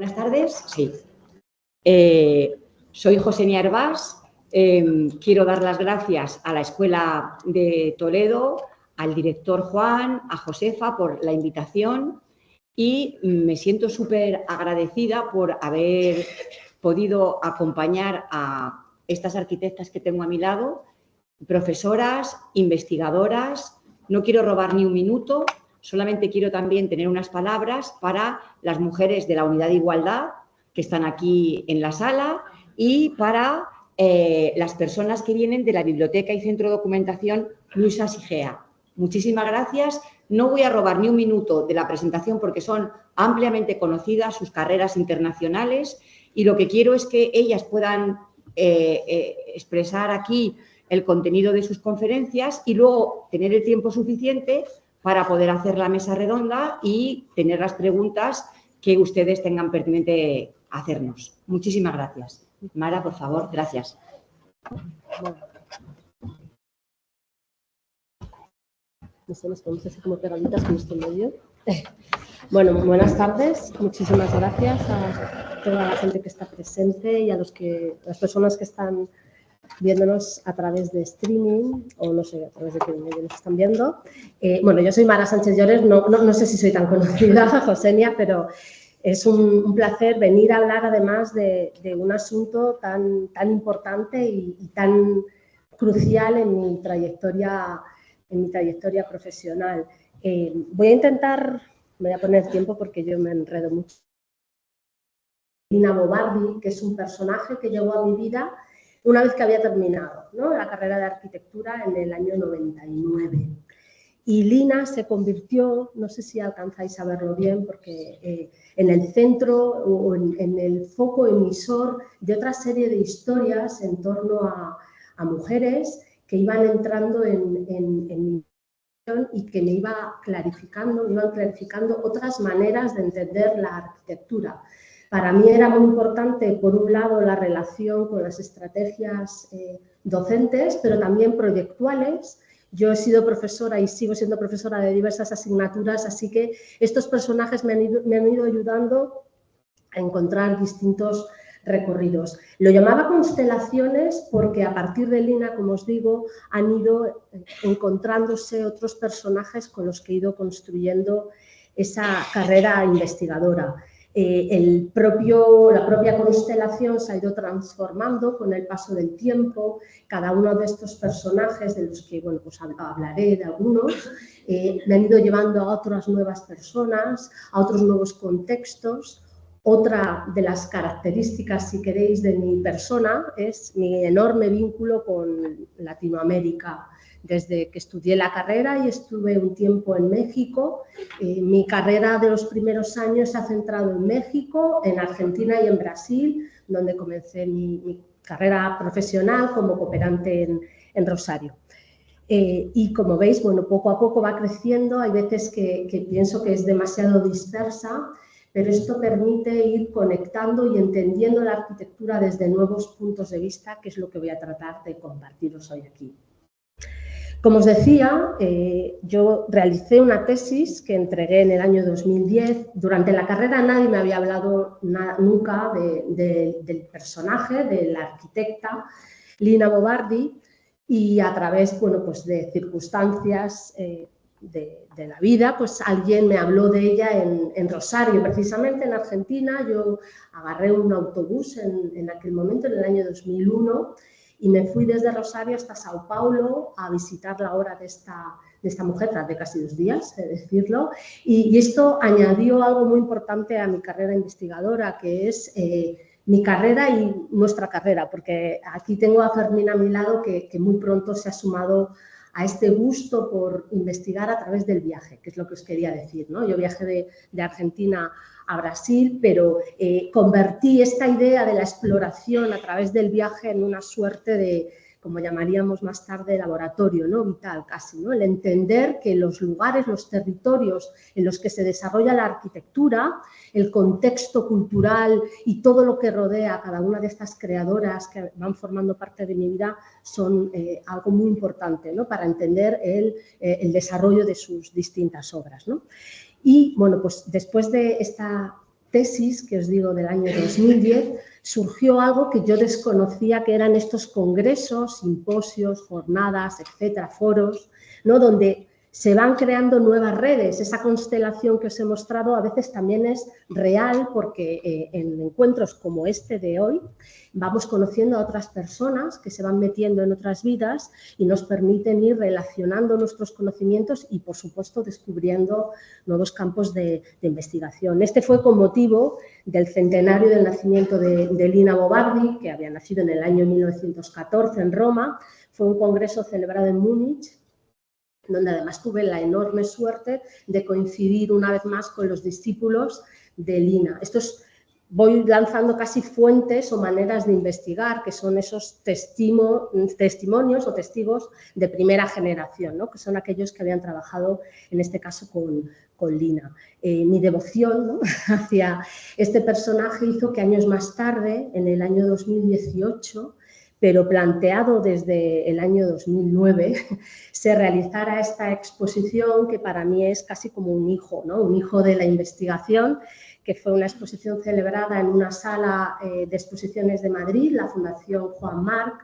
Buenas tardes. Sí. Soy Josenia Hervás. Quiero dar las gracias a la Escuela de Toledo, al director Juan, a Josefa por la invitación y me siento súper agradecida por haber podido acompañar a estas arquitectas que tengo a mi lado, profesoras, investigadoras. No quiero robar ni un minuto, solamente quiero también tener unas palabras para las mujeres de la Unidad de Igualdad que están aquí en la sala y para las personas que vienen de la Biblioteca y Centro de Documentación Musas Igea. Muchísimas gracias. No voy a robar ni un minuto de la presentación porque son ampliamente conocidas sus carreras internacionales y lo que quiero es que ellas puedan expresar aquí el contenido de sus conferencias y luego tener el tiempo suficiente para poder hacer la mesa redonda y tener las preguntas que ustedes tengan pertinente hacernos. Muchísimas gracias. Mara, por favor, gracias. Nos podemos hacer como pegaditas con esto en medio. Bueno, buenas tardes. Muchísimas gracias a toda la gente que está presente y a las personas que están viéndonos a través de streaming o no sé a través de qué medio nos están viendo. Bueno, yo soy Mara Sánchez Llores, no sé si soy tan conocida, Josenia, pero es un placer venir a hablar además de un asunto tan importante y tan crucial en mi trayectoria profesional. Voy a intentar, me voy a poner tiempo porque yo me enredo mucho. Lina Bobardi, que es un personaje que llegó a mi vida una vez que había terminado, ¿no?, la carrera de arquitectura en el año 99. Y Lina se convirtió, no sé si alcanzáis a verlo bien, porque en el centro o en el foco emisor de otra serie de historias en torno a mujeres que iban entrando en mi y que me iban clarificando otras maneras de entender la arquitectura. Para mí era muy importante, por un lado, la relación con las estrategias docentes, pero también proyectuales. Yo he sido profesora y sigo siendo profesora de diversas asignaturas, así que estos personajes me han ido ayudando a encontrar distintos recorridos. Lo llamaba constelaciones porque a partir de Lina, como os digo, han ido encontrándose otros personajes con los que he ido construyendo esa carrera investigadora. La propia constelación se ha ido transformando con el paso del tiempo. Cada uno de estos personajes, de los que bueno, pues hablaré de algunos, me han ido llevando a otras nuevas personas, a otros nuevos contextos. Otra de las características, si queréis, de mi persona es mi enorme vínculo con Latinoamérica. Desde que estudié la carrera y estuve un tiempo en México, mi carrera de los primeros años se ha centrado en México, en Argentina y en Brasil, donde comencé mi carrera profesional como cooperante en Rosario. Y como veis, bueno, poco a poco va creciendo. Hay veces que pienso que es demasiado dispersa, pero esto permite ir conectando y entendiendo la arquitectura desde nuevos puntos de vista, que es lo que voy a tratar de compartiros hoy aquí. Como os decía, yo realicé una tesis que entregué en el año 2010. Durante la carrera nadie me había hablado nunca del personaje, de la arquitecta Lina Bobardi, y a través, bueno, pues de circunstancias de la vida, pues alguien me habló de ella en Rosario, precisamente en Argentina. Yo agarré un autobús en aquel momento, en el año 2001, y me fui desde Rosario hasta Sao Paulo a visitar la obra de esta mujer, tardé casi 2 días, de decirlo, y esto añadió algo muy importante a mi carrera investigadora, que es mi carrera y nuestra carrera, porque aquí tengo a Fermín a mi lado, que muy pronto se ha sumado a este gusto por investigar a través del viaje, que es lo que os quería decir, ¿no? Yo viajé de Argentina a Brasil, pero convertí esta idea de la exploración a través del viaje en una suerte de, como llamaríamos más tarde, laboratorio, ¿no?, vital casi, ¿no? El entender que los lugares, los territorios en los que se desarrolla la arquitectura, el contexto cultural y todo lo que rodea a cada una de estas creadoras que van formando parte de mi vida son algo muy importante, ¿no?, para entender el desarrollo de sus distintas obras, ¿no? Y, bueno, pues después de esta tesis, que os digo del año 2010, surgió algo que yo desconocía, que eran estos congresos, simposios, jornadas, etcétera, foros, ¿no? Donde se van creando nuevas redes. Esa constelación que os he mostrado a veces también es real porque en encuentros como este de hoy vamos conociendo a otras personas que se van metiendo en otras vidas y nos permiten ir relacionando nuestros conocimientos y, por supuesto, descubriendo nuevos campos de investigación. Este fue con motivo del centenario del nacimiento de Lina Bo Bardi, que había nacido en el año 1914 en Roma. Fue un congreso celebrado en Múnich, donde además tuve la enorme suerte de coincidir una vez más con los discípulos de Lina. Voy lanzando casi fuentes o maneras de investigar, que son esos testimonios o testigos de primera generación, ¿no? Que son aquellos que habían trabajado, en este caso, con Lina. Mi devoción, ¿no?, hacia este personaje hizo que años más tarde, en el año 2018, pero planteado desde el año 2009, se realizara esta exposición que para mí es casi como un hijo, ¿no? Un hijo de la investigación, que fue una exposición celebrada en una sala de exposiciones de Madrid, la Fundación Juan March,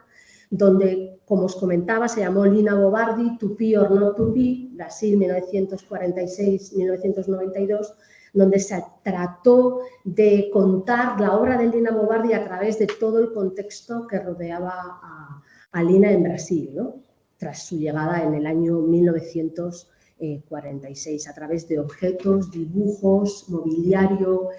donde, como os comentaba, se llamó Lina Bo Bardi, To Be or Not To Be, Brasil 1946-1992, donde se trató de contar la obra de Lina Bo Bardi a través de todo el contexto que rodeaba a Lina en Brasil, ¿no?, tras su llegada en el año 1946, a través de objetos, dibujos, mobiliario,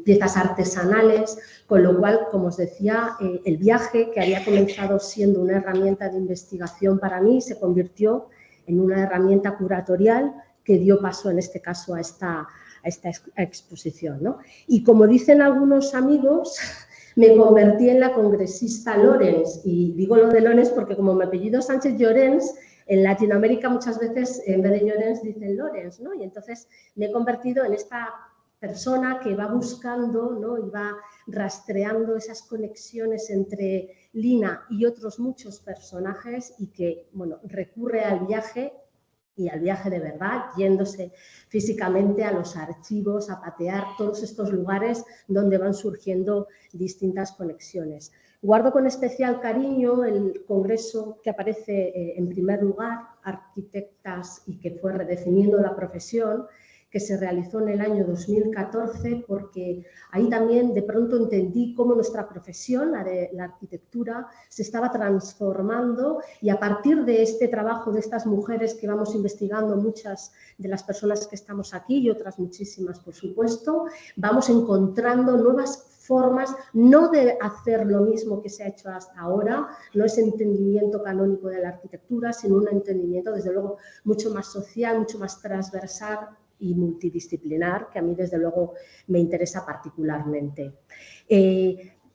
piezas artesanales, con lo cual, como os decía, el viaje, que había comenzado siendo una herramienta de investigación para mí, se convirtió en una herramienta curatorial que dio paso, en este caso, a esta exposición, ¿no? Y como dicen algunos amigos, me convertí en la congresista Llorens, y digo lo de Llorens porque como mi apellido Sánchez Llorens, en Latinoamérica muchas veces en vez de Llorens dicen Llorens, ¿no? Y entonces me he convertido en esta persona que va buscando, ¿no?, y va rastreando esas conexiones entre Lina y otros muchos personajes y que, bueno, recurre al viaje, y al viaje de verdad, yéndose físicamente a los archivos, a patear todos estos lugares donde van surgiendo distintas conexiones. Guardo con especial cariño el congreso que aparece en primer lugar, Arquitectas y que fue redefiniendo la profesión, que se realizó en el año 2014, porque ahí también de pronto entendí cómo nuestra profesión, la de la arquitectura, se estaba transformando, y a partir de este trabajo de estas mujeres que vamos investigando, muchas de las personas que estamos aquí y otras muchísimas, por supuesto, vamos encontrando nuevas formas, no de hacer lo mismo que se ha hecho hasta ahora, no es entendimiento canónico de la arquitectura, sino un entendimiento, desde luego, mucho más social, mucho más transversal y multidisciplinar, que a mí, desde luego, me interesa particularmente.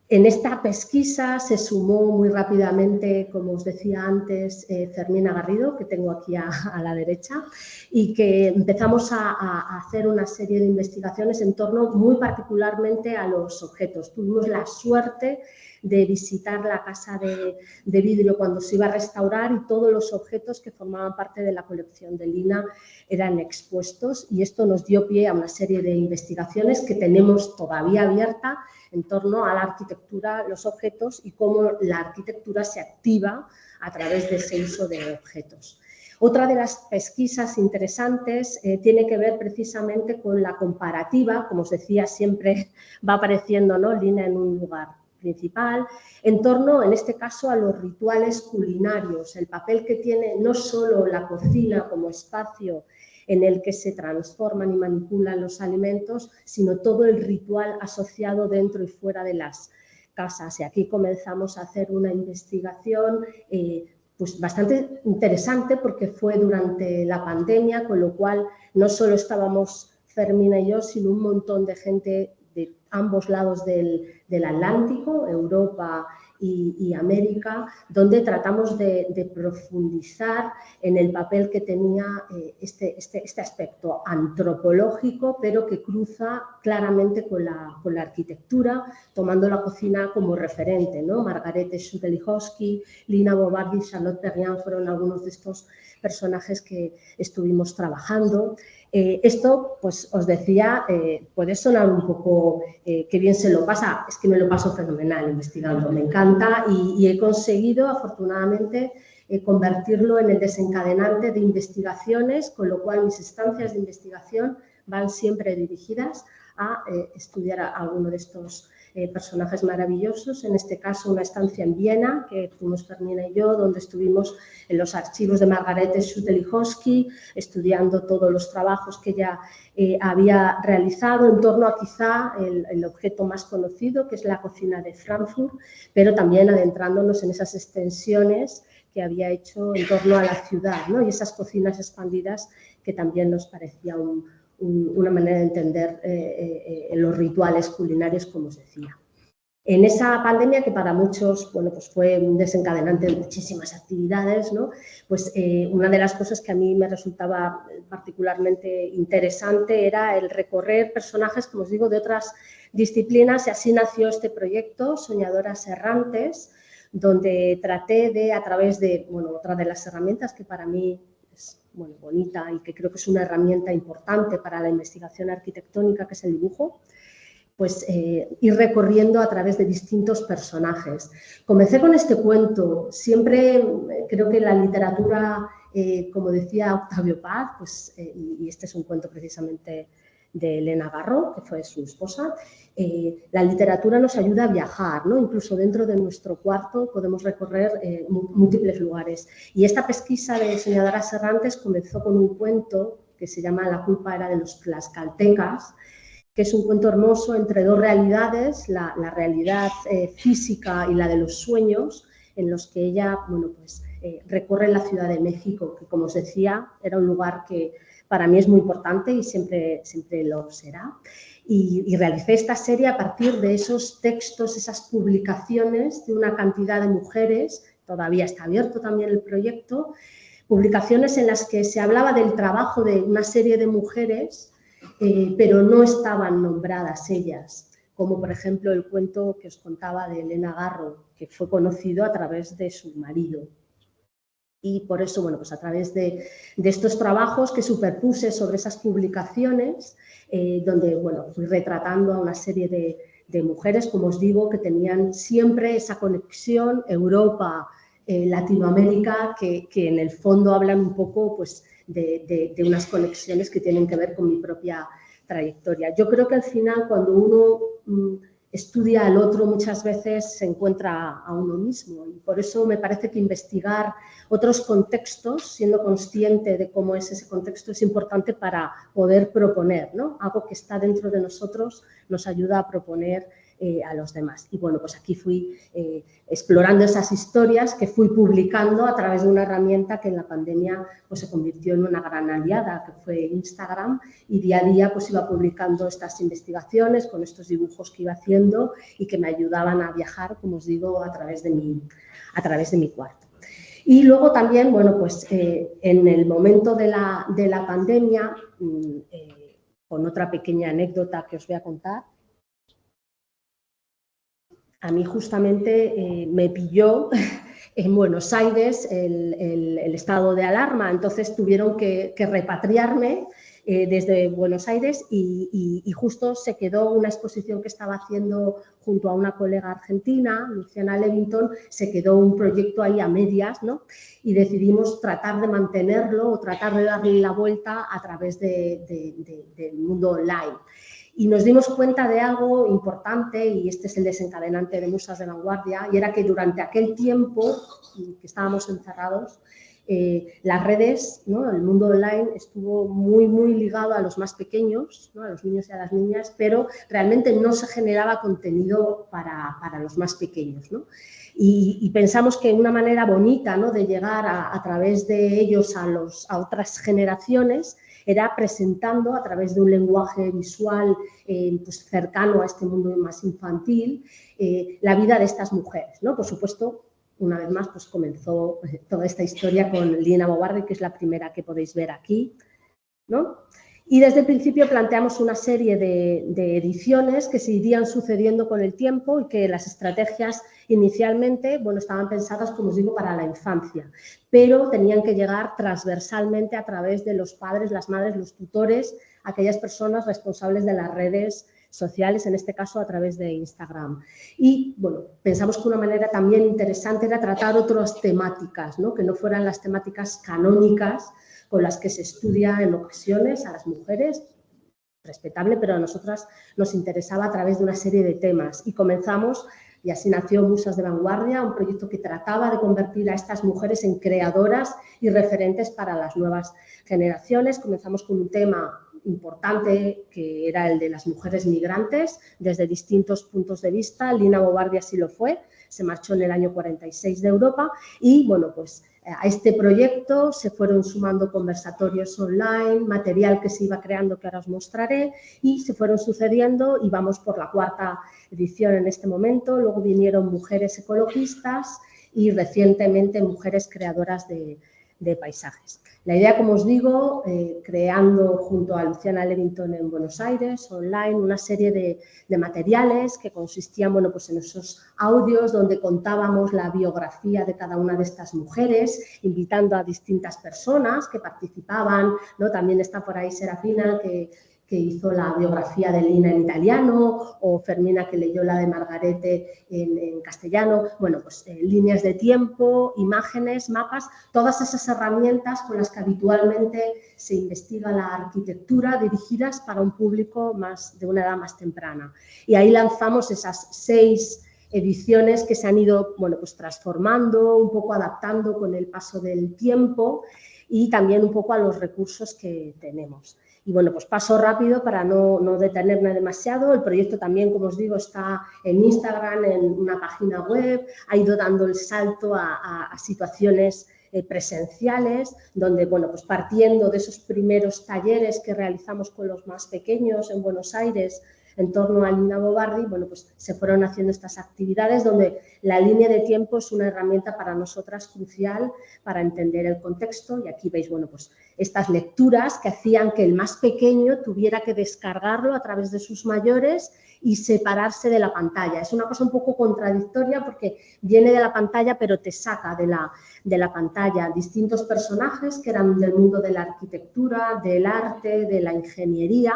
En esta pesquisa se sumó muy rápidamente, como os decía antes, Fermina Garrido, que tengo aquí a la derecha, y que empezamos a hacer una serie de investigaciones en torno muy particularmente a los objetos. Tuvimos la suerte de visitar la casa de vidrio cuando se iba a restaurar, y todos los objetos que formaban parte de la colección de Lina eran expuestos, y esto nos dio pie a una serie de investigaciones que tenemos todavía abierta en torno a la arquitectura, los objetos y cómo la arquitectura se activa a través de ese uso de objetos. Otra de las pesquisas interesantes tiene que ver precisamente con la comparativa, como os decía, siempre va apareciendo, ¿no?, Lina en un lugar principal, en torno, en este caso, a los rituales culinarios, el papel que tiene no solo la cocina como espacio en el que se transforman y manipulan los alimentos, sino todo el ritual asociado dentro y fuera de las casas. Y aquí comenzamos a hacer una investigación pues bastante interesante, porque fue durante la pandemia, con lo cual no solo estábamos Fermina y yo, sino un montón de gente de ambos lados del Atlántico, Europa y América, donde tratamos de profundizar en el papel que tenía este aspecto antropológico, pero que cruza claramente con la arquitectura, tomando la cocina como referente, ¿no? Margarete Schutelichowski, Lina Bo Bardi, Charlotte Perriand fueron algunos de estos personajes que estuvimos trabajando. Esto, pues os decía, puede sonar un poco que bien se lo pasa, es que me lo paso fenomenal investigando, me encanta y he conseguido, afortunadamente, convertirlo en el desencadenante de investigaciones, con lo cual mis estancias de investigación van siempre dirigidas a estudiar a alguno de estos personajes maravillosos, en este caso una estancia en Viena, que fuimos Fermina y yo, donde estuvimos en los archivos de Margarete Schutelichowski, estudiando todos los trabajos que ella había realizado en torno a quizá el objeto más conocido, que es la cocina de Frankfurt, pero también adentrándonos en esas extensiones que había hecho en torno a la ciudad, ¿no? Y esas cocinas expandidas que también nos parecía una manera de entender los rituales culinarios, como os decía. En esa pandemia, que para muchos, bueno, pues fue un desencadenante de muchísimas actividades, ¿no? Pues una de las cosas que a mí me resultaba particularmente interesante era el recorrer personajes, como os digo, de otras disciplinas, y así nació este proyecto, Soñadoras Errantes, donde traté de, a través de, bueno, otra de las herramientas que para mí es, bueno, bonita y que creo que es una herramienta importante para la investigación arquitectónica, que es el dibujo, pues ir recorriendo a través de distintos personajes. Comencé con este cuento, siempre creo que la literatura, como decía Octavio Paz, pues, y este es un cuento precisamente de Elena Garro, que fue su esposa, la literatura nos ayuda a viajar, ¿no? Incluso dentro de nuestro cuarto podemos recorrer múltiples lugares. Y esta pesquisa de Soñadoras Errantes comenzó con un cuento que se llama La culpa era de los tlaxcaltecas, que es un cuento hermoso entre dos realidades, la realidad física y la de los sueños, en los que ella, bueno, pues, recorre la Ciudad de México, que, como os decía, era un lugar que para mí es muy importante y siempre lo será. Y realicé esta serie a partir de esos textos, esas publicaciones de una cantidad de mujeres, todavía está abierto también el proyecto, publicaciones en las que se hablaba del trabajo de una serie de mujeres, pero no estaban nombradas ellas, como por ejemplo el cuento que os contaba de Elena Garro, que fue conocido a través de su marido. Y por eso, bueno, pues a través de estos trabajos que superpuse sobre esas publicaciones, donde, bueno, fui retratando a una serie de mujeres, como os digo, que tenían siempre esa conexión Europa, Latinoamérica, que en el fondo hablan un poco, pues, de unas conexiones que tienen que ver con mi propia trayectoria. Yo creo que al final, cuando uno estudia al otro, muchas veces se encuentra a uno mismo, y por eso me parece que investigar otros contextos, siendo consciente de cómo es ese contexto, es importante para poder proponer, ¿no? Algo que está dentro de nosotros nos ayuda a proponer a los demás. Y bueno, pues aquí fui explorando esas historias que fui publicando a través de una herramienta que en la pandemia, pues, se convirtió en una gran aliada, que fue Instagram, y día a día, pues, iba publicando estas investigaciones con estos dibujos que iba haciendo y que me ayudaban a viajar, como os digo, a través de mi cuarto. Y luego también, bueno, pues en el momento de la pandemia, con otra pequeña anécdota que os voy a contar, a mí justamente me pilló en Buenos Aires el estado de alarma, entonces tuvieron que repatriarme desde Buenos Aires y justo se quedó una exposición que estaba haciendo junto a una colega argentina, Luciana Levington, se quedó un proyecto ahí a medias, ¿no? Y decidimos tratar de mantenerlo o tratar de darle la vuelta a través del mundo online. Y nos dimos cuenta de algo importante, y este es el desencadenante de Musas de Vanguardia, y era que durante aquel tiempo que estábamos encerrados, las redes, ¿no? El mundo online estuvo muy, muy ligado a los más pequeños, ¿no? A los niños y a las niñas, pero realmente no se generaba contenido para los más pequeños, ¿no? Y pensamos que una manera bonita, ¿no?, de llegar a través de ellos a otras generaciones era presentando a través de un lenguaje visual pues cercano a este mundo más infantil la vida de estas mujeres, ¿no? Por supuesto, una vez más, pues comenzó toda esta historia con Lina Bobardi, que es la primera que podéis ver aquí, ¿no? Y desde el principio planteamos una serie de ediciones que se irían sucediendo con el tiempo y que las estrategias inicialmente, bueno, estaban pensadas, como os digo, para la infancia, pero tenían que llegar transversalmente a través de los padres, las madres, los tutores, aquellas personas responsables de las redes sociales, en este caso a través de Instagram. Y, bueno, pensamos que una manera también interesante era tratar otras temáticas, ¿no? Que no fueran las temáticas canónicas con las que se estudia en ocasiones a las mujeres, respetable, pero a nosotras nos interesaba a través de una serie de temas. Y comenzamos, y así nació Musas de Vanguardia, un proyecto que trataba de convertir a estas mujeres en creadoras y referentes para las nuevas generaciones. Comenzamos con un tema importante que era el de las mujeres migrantes desde distintos puntos de vista. Lina Bobardi así lo fue, se marchó en el año 46 de Europa y, bueno, pues a este proyecto se fueron sumando conversatorios online, material que se iba creando que ahora os mostraré y se fueron sucediendo y vamos por la 4ª edición en este momento. Luego vinieron mujeres ecologistas y recientemente mujeres creadoras de paisajes. La idea, como os digo, creando junto a Luciana Levington en Buenos Aires, online, una serie de materiales que consistían, bueno, pues en esos audios donde contábamos la biografía de cada una de estas mujeres, invitando a distintas personas que participaban, ¿no? También está por ahí Serafina, que hizo la biografía de Lina en italiano, o Fermina, que leyó la de Margarete en castellano. Bueno, pues líneas de tiempo, imágenes, mapas, todas esas herramientas con las que habitualmente se investiga la arquitectura, dirigidas para un público de una edad más temprana. Y ahí lanzamos esas 6 ediciones que se han ido, bueno, pues transformando, un poco adaptando con el paso del tiempo y también un poco a los recursos que tenemos. Y, bueno, pues paso rápido para no detenerme demasiado. El proyecto también, como os digo, está en Instagram, en una página web, ha ido dando el salto a situaciones presenciales, donde, bueno, pues partiendo de esos primeros talleres que realizamos con los más pequeños en Buenos Aires, en torno a Lina Bobardi, bueno, pues se fueron haciendo estas actividades donde la línea de tiempo es una herramienta para nosotras crucial para entender el contexto. Y aquí veis, bueno, pues estas lecturas que hacían que el más pequeño tuviera que descargarlo a través de sus mayores y separarse de la pantalla. Es una cosa un poco contradictoria porque viene de la pantalla pero te saca de la pantalla distintos personajes que eran del mundo de la arquitectura, del arte, de la ingeniería,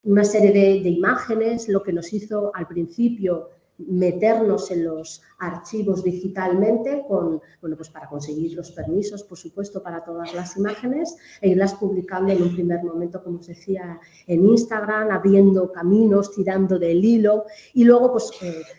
una serie de imágenes, lo que nos hizo al principio meternos en los archivos digitalmente bueno, pues para conseguir los permisos, por supuesto, para todas las imágenes e irlas publicando en un primer momento, como os decía, en Instagram, abriendo caminos, tirando del hilo y luego pues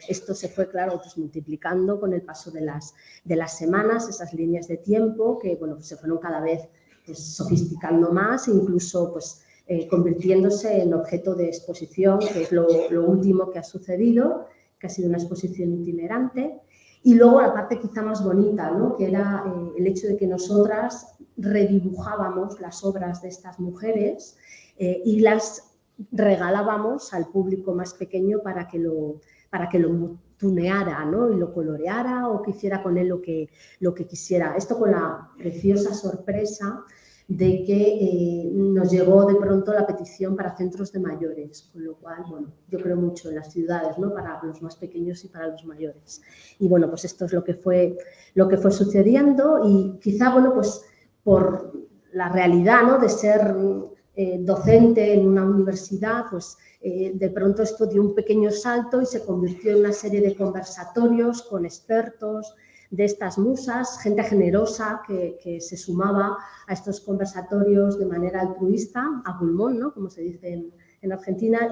esto se fue, claro, pues multiplicando con el paso de las semanas, esas líneas de tiempo que, bueno, pues se fueron cada vez pues, sofisticando más e incluso pues convirtiéndose en objeto de exposición, que es lo último que ha sucedido, que ha sido una exposición itinerante. Y luego la parte quizá más bonita, ¿no? Que era el hecho de que nosotras redibujábamos las obras de estas mujeres y las regalábamos al público más pequeño para que lo tuneara, ¿no? Y lo coloreara o que hiciera con él lo que quisiera. Esto con la preciosa sorpresa de que nos llegó de pronto la petición para centros de mayores, con lo cual, bueno, yo creo mucho en las ciudades, ¿no? Para los más pequeños y para los mayores. Y, bueno, pues esto es lo que fue sucediendo y quizá, bueno, pues por la realidad, ¿no? De ser docente en una universidad, pues de pronto esto dio un pequeño salto y se convirtió en una serie de conversatorios con expertos de estas musas, gente generosa que se sumaba a estos conversatorios de manera altruista, a pulmón, ¿no? Como se dice en Argentina,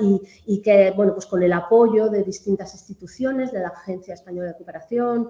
y que, bueno, pues con el apoyo de distintas instituciones, de la Agencia Española de Cooperación,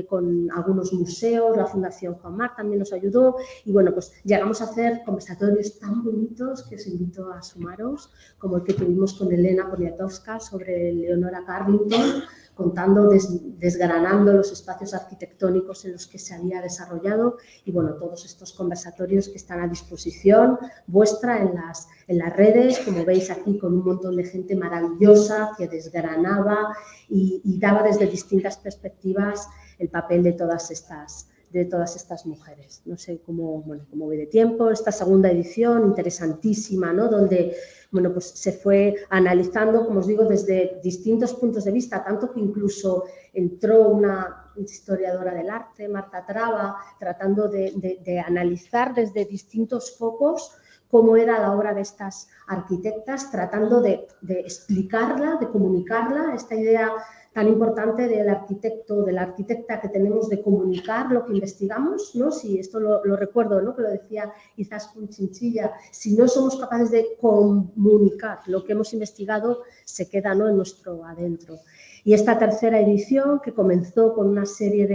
con algunos museos, la Fundación Juan Marc también nos ayudó, y, bueno, pues llegamos a hacer conversatorios tan bonitos que os invito a sumaros, como el que tuvimos con Elena Poniatowska sobre Leonora Carrington, contando, desgranando los espacios arquitectónicos en los que se había desarrollado y, bueno, todos estos conversatorios que están a disposición vuestra en las redes, como veis aquí, con un montón de gente maravillosa que desgranaba y daba desde distintas perspectivas el papel de todas estas de todas estas mujeres. No sé cómo voy de tiempo, esta segunda edición interesantísima, ¿no? Donde pues se fue analizando, como os digo, desde distintos puntos de vista, tanto que incluso entró una historiadora del arte, Marta Traba, tratando de analizar desde distintos focos cómo era la obra de estas arquitectas, tratando de explicarla, de comunicarla, esta idea tan importante del arquitecto, de la arquitecta que tenemos de comunicar lo que investigamos, ¿no? Si esto lo recuerdo, ¿no? Que lo decía Izaskun Chinchilla, si no somos capaces de comunicar lo que hemos investigado, se queda, ¿no?, en nuestro adentro. Y esta tercera edición, que comenzó con una serie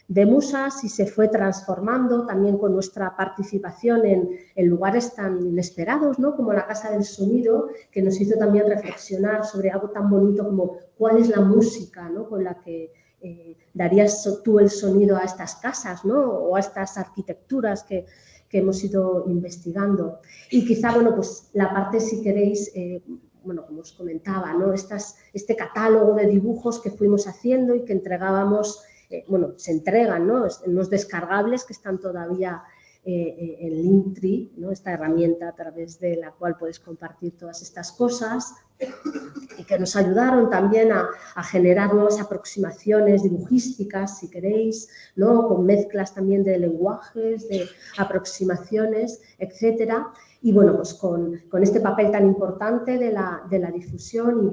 de musas y se fue transformando también con nuestra participación en lugares tan inesperados, ¿no?, como la Casa del Sonido, que nos hizo también reflexionar sobre algo tan bonito como cuál es la música, ¿no?, con la que darías tú el sonido a estas casas, ¿no?, o a estas arquitecturas que hemos ido investigando. Y quizá, pues la parte, si queréis, como os comentaba, ¿no?, este catálogo de dibujos que fuimos haciendo y que entregábamos, se entregan, ¿no?, en los descargables que están todavía en Linktree, ¿no?, esta herramienta a través de la cual puedes compartir todas estas cosas, y que nos ayudaron también a generar nuevas aproximaciones dibujísticas, si queréis, ¿no?, con mezclas también de lenguajes, de aproximaciones, etcétera. Y pues con este papel tan importante de la difusión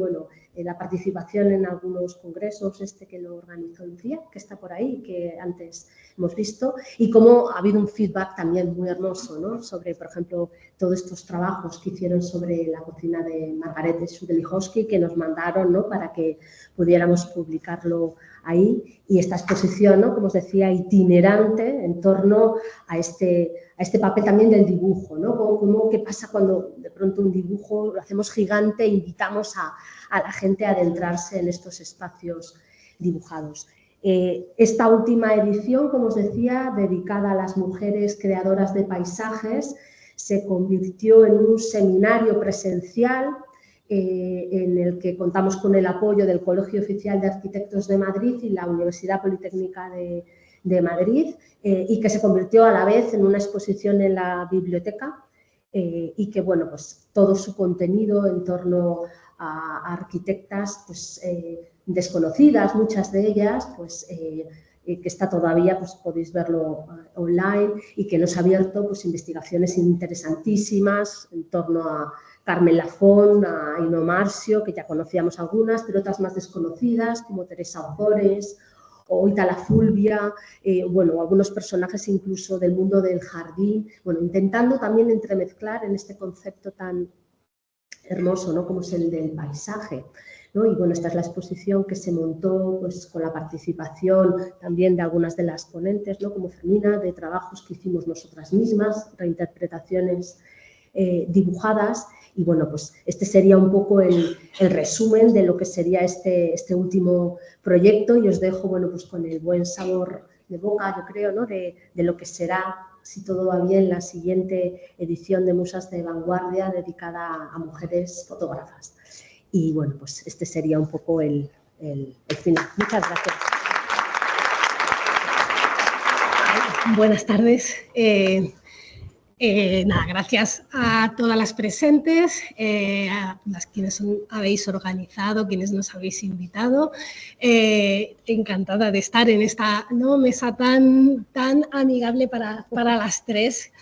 y la participación en algunos congresos, que lo organizó Lucía, que está por ahí, que antes hemos visto, y cómo ha habido un feedback también muy hermoso, ¿no?, sobre, por ejemplo, todos estos trabajos que hicieron sobre la cocina de Margarete Schudelichowski, que nos mandaron, ¿no?, para que pudiéramos publicarlo ahí, y esta exposición, ¿no?, como os decía, itinerante en torno a este papel también del dibujo, ¿no? ¿Qué pasa cuando de pronto un dibujo lo hacemos gigante e invitamos a la gente a adentrarse en estos espacios dibujados? Esta última edición, como os decía, dedicada a las mujeres creadoras de paisajes, se convirtió en un seminario presencial en el que contamos con el apoyo del Colegio Oficial de Arquitectos de Madrid y la Universidad Politécnica de Madrid, y que se convirtió a la vez en una exposición en la biblioteca, y que, pues todo su contenido en torno a arquitectas desconocidas, muchas de ellas, que está todavía, podéis verlo online, y que nos ha abierto investigaciones interesantísimas en torno a Carmen Lafón, a Ino Marcio, que ya conocíamos algunas, pero otras más desconocidas, como Teresa Ozores o Itala Fulvia, algunos personajes incluso del mundo del jardín, intentando también entremezclar en este concepto tan hermoso, ¿no?, como es el del paisaje, ¿no? Y esta es la exposición que se montó con la participación también de algunas de las ponentes, ¿no?, como Femina, de trabajos que hicimos nosotras mismas, reinterpretaciones dibujadas. Y este sería un poco el resumen de lo que sería este último proyecto, y os dejo con el buen sabor de boca, yo creo, ¿no?, de lo que será, si todo va bien, la siguiente edición de Musas de Vanguardia dedicada a mujeres fotógrafas. Y este sería un poco el final. Muchas gracias. Buenas tardes. Gracias a todas las presentes, a las quienes habéis organizado, quienes nos habéis invitado. Encantada de estar en esta mesa tan amigable para las tres.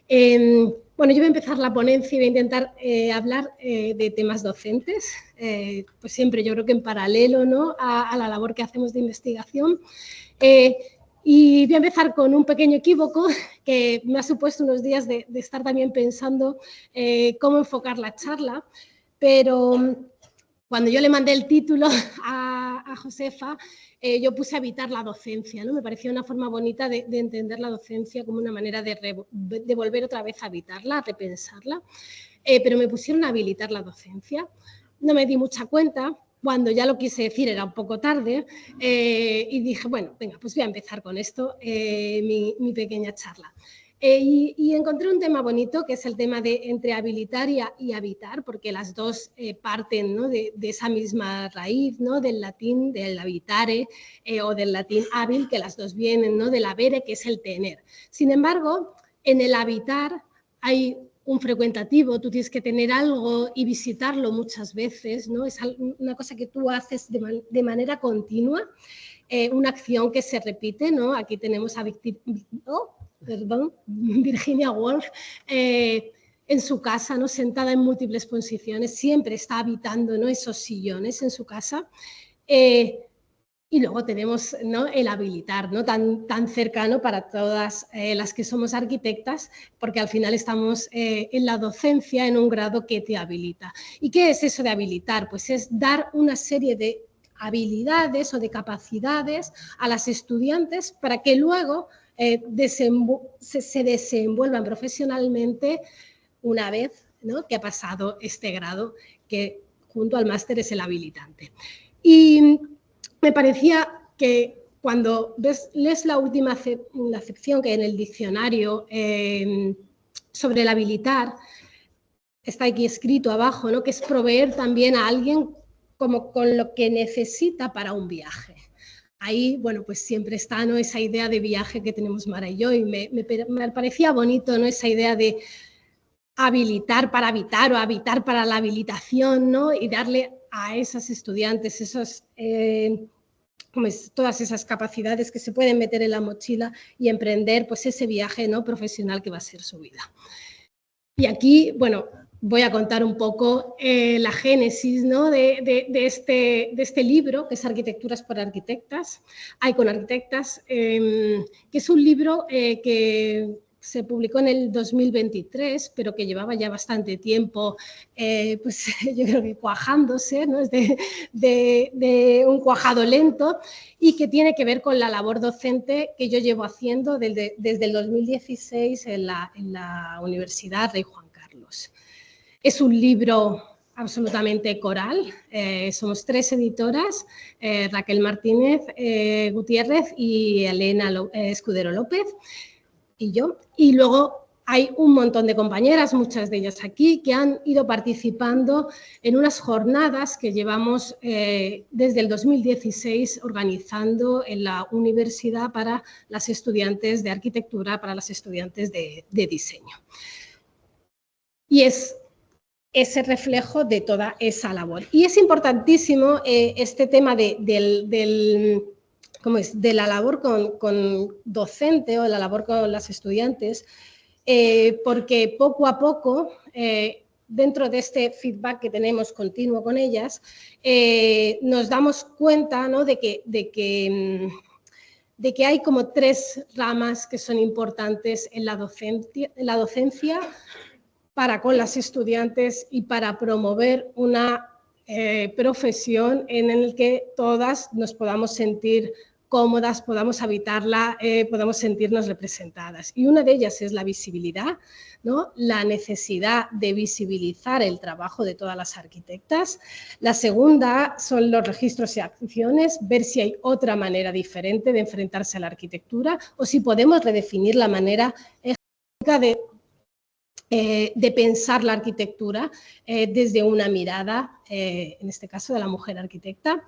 Yo voy a empezar la ponencia y voy a intentar hablar de temas docentes, siempre yo creo que en paralelo, ¿no?, a la labor que hacemos de investigación. Y voy a empezar con un pequeño equívoco que me ha supuesto unos días de estar también pensando cómo enfocar la charla, pero cuando yo le mandé el título a Josefa, yo puse a habitar la docencia, ¿no? Me parecía una forma bonita de entender la docencia como una manera de volver otra vez a habitarla, a repensarla, pero me pusieron a habilitar la docencia. No me di mucha cuenta. Cuando ya lo quise decir era un poco tarde, y dije, venga, pues voy a empezar con esto, mi pequeña charla. Y encontré un tema bonito, que es el tema de entre habilitar y habitar, porque las dos parten, ¿no?, de esa misma raíz, ¿no?, del latín, del habitare, o del latín hábil, que las dos vienen, ¿no?, del habere, que es el tener. Sin embargo, en el habitar hay un frecuentativo, tú tienes que tener algo y visitarlo muchas veces, ¿no? Es una cosa que tú haces de manera continua, una acción que se repite, ¿no? Aquí tenemos a Virginia Woolf, en su casa, ¿no?, sentada en múltiples posiciones, siempre está habitando, ¿no?, esos sillones en su casa. Y luego tenemos, ¿no?, el habilitar, ¿no?, tan cercano para todas las que somos arquitectas, porque al final estamos en la docencia en un grado que te habilita. ¿Y qué es eso de habilitar? Pues es dar una serie de habilidades o de capacidades a las estudiantes para que luego se desenvuelvan profesionalmente una vez, ¿no?, que ha pasado este grado, que junto al máster es el habilitante. Y me parecía que cuando lees la última la sección que en el diccionario sobre el habilitar, está aquí escrito abajo, ¿no?, que es proveer también a alguien como con lo que necesita para un viaje. Ahí, bueno, pues siempre está, ¿no?, esa idea de viaje que tenemos Mara y yo, y me parecía bonito, ¿no?, esa idea de habilitar para habitar o habitar para la habilitación, ¿no?, y darle a esas estudiantes esos, todas esas capacidades que se pueden meter en la mochila y emprender, pues, ese viaje, ¿no?, profesional que va a ser su vida. Y aquí, bueno, voy a contar un poco la génesis, ¿no?, de este libro, que es Arquitecturas por Arquitectas, con arquitectas, que es un libro que se publicó en el 2023, pero que llevaba ya bastante tiempo, pues yo creo que cuajándose, ¿no?, es de un cuajado lento, y que tiene que ver con la labor docente que yo llevo haciendo desde el 2016 en la Universidad Rey Juan Carlos. Es un libro absolutamente coral, somos 3 editoras, Raquel Martínez Gutiérrez y Elena Escudero López y yo, y luego hay un montón de compañeras, muchas de ellas aquí, que han ido participando en unas jornadas que llevamos desde el 2016 organizando en la universidad para las estudiantes de arquitectura, para las estudiantes de diseño. Y es ese reflejo de toda esa labor. Y es importantísimo este tema de la labor con docente o la labor con las estudiantes, porque poco a poco, dentro de este feedback que tenemos continuo con ellas, nos damos cuenta, ¿no?, de que hay como 3 ramas que son importantes en la docencia para con las estudiantes y para promover una profesión en la que todas nos podamos sentir cómodas, podamos habitarla, podamos sentirnos representadas. Y una de ellas es la visibilidad, ¿no?, la necesidad de visibilizar el trabajo de todas las arquitectas. La segunda son los registros y acciones, ver si hay otra manera diferente de enfrentarse a la arquitectura o si podemos redefinir la manera de pensar la arquitectura desde una mirada, en este caso, de la mujer arquitecta.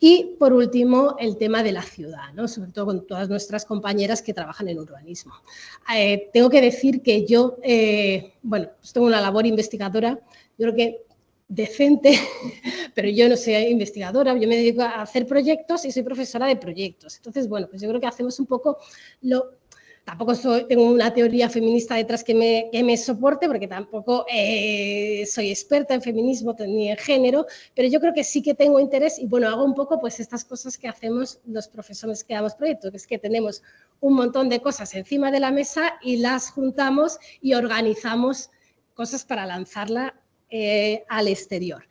Y, por último, el tema de la ciudad, ¿no?, sobre todo con todas nuestras compañeras que trabajan en urbanismo. Tengo que decir que yo, bueno, pues tengo una labor investigadora, yo creo que decente, pero yo no soy investigadora, yo me dedico a hacer proyectos y soy profesora de proyectos. Entonces, bueno, pues yo creo que hacemos un poco Tampoco tengo una teoría feminista detrás que me soporte, porque tampoco soy experta en feminismo ni en género, pero yo creo que sí que tengo interés y, bueno, hago un poco pues estas cosas que hacemos los profesores que damos proyectos, que es que tenemos un montón de cosas encima de la mesa y las juntamos y organizamos cosas para lanzarla al exterior.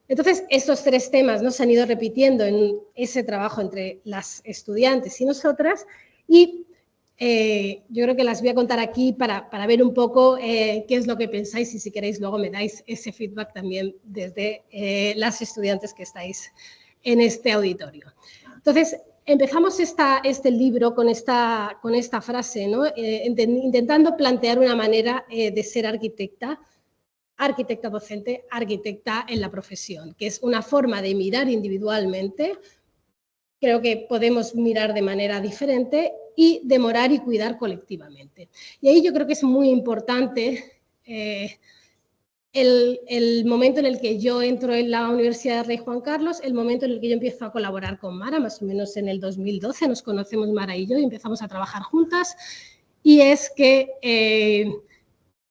Entonces, estos 3 temas, ¿no?, se han ido repitiendo en ese trabajo entre las estudiantes y nosotras, y yo creo que las voy a contar aquí para ver un poco qué es lo que pensáis y si queréis luego me dais ese feedback también desde las estudiantes que estáis en este auditorio. Entonces, empezamos este libro con esta frase, ¿no? Intentando plantear una manera de ser arquitecta docente, arquitecta en la profesión, que es una forma de mirar individualmente. Creo que podemos mirar de manera diferente y demorar y cuidar colectivamente. Y ahí yo creo que es muy importante el momento en el que yo entro en la Universidad de Rey Juan Carlos, el momento en el que yo empiezo a colaborar con Mara, más o menos en el 2012, nos conocemos Mara y yo y empezamos a trabajar juntas, y es que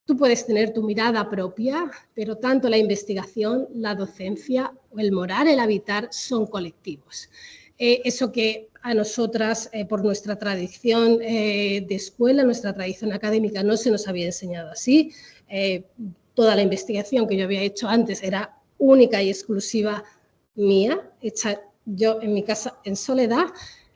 tú puedes tener tu mirada propia, pero tanto la investigación, la docencia o el morar, el habitar son colectivos. Eso que a nosotras, por nuestra tradición de escuela, nuestra tradición académica, no se nos había enseñado así. Toda la investigación que yo había hecho antes era única y exclusiva mía, hecha yo en mi casa en soledad.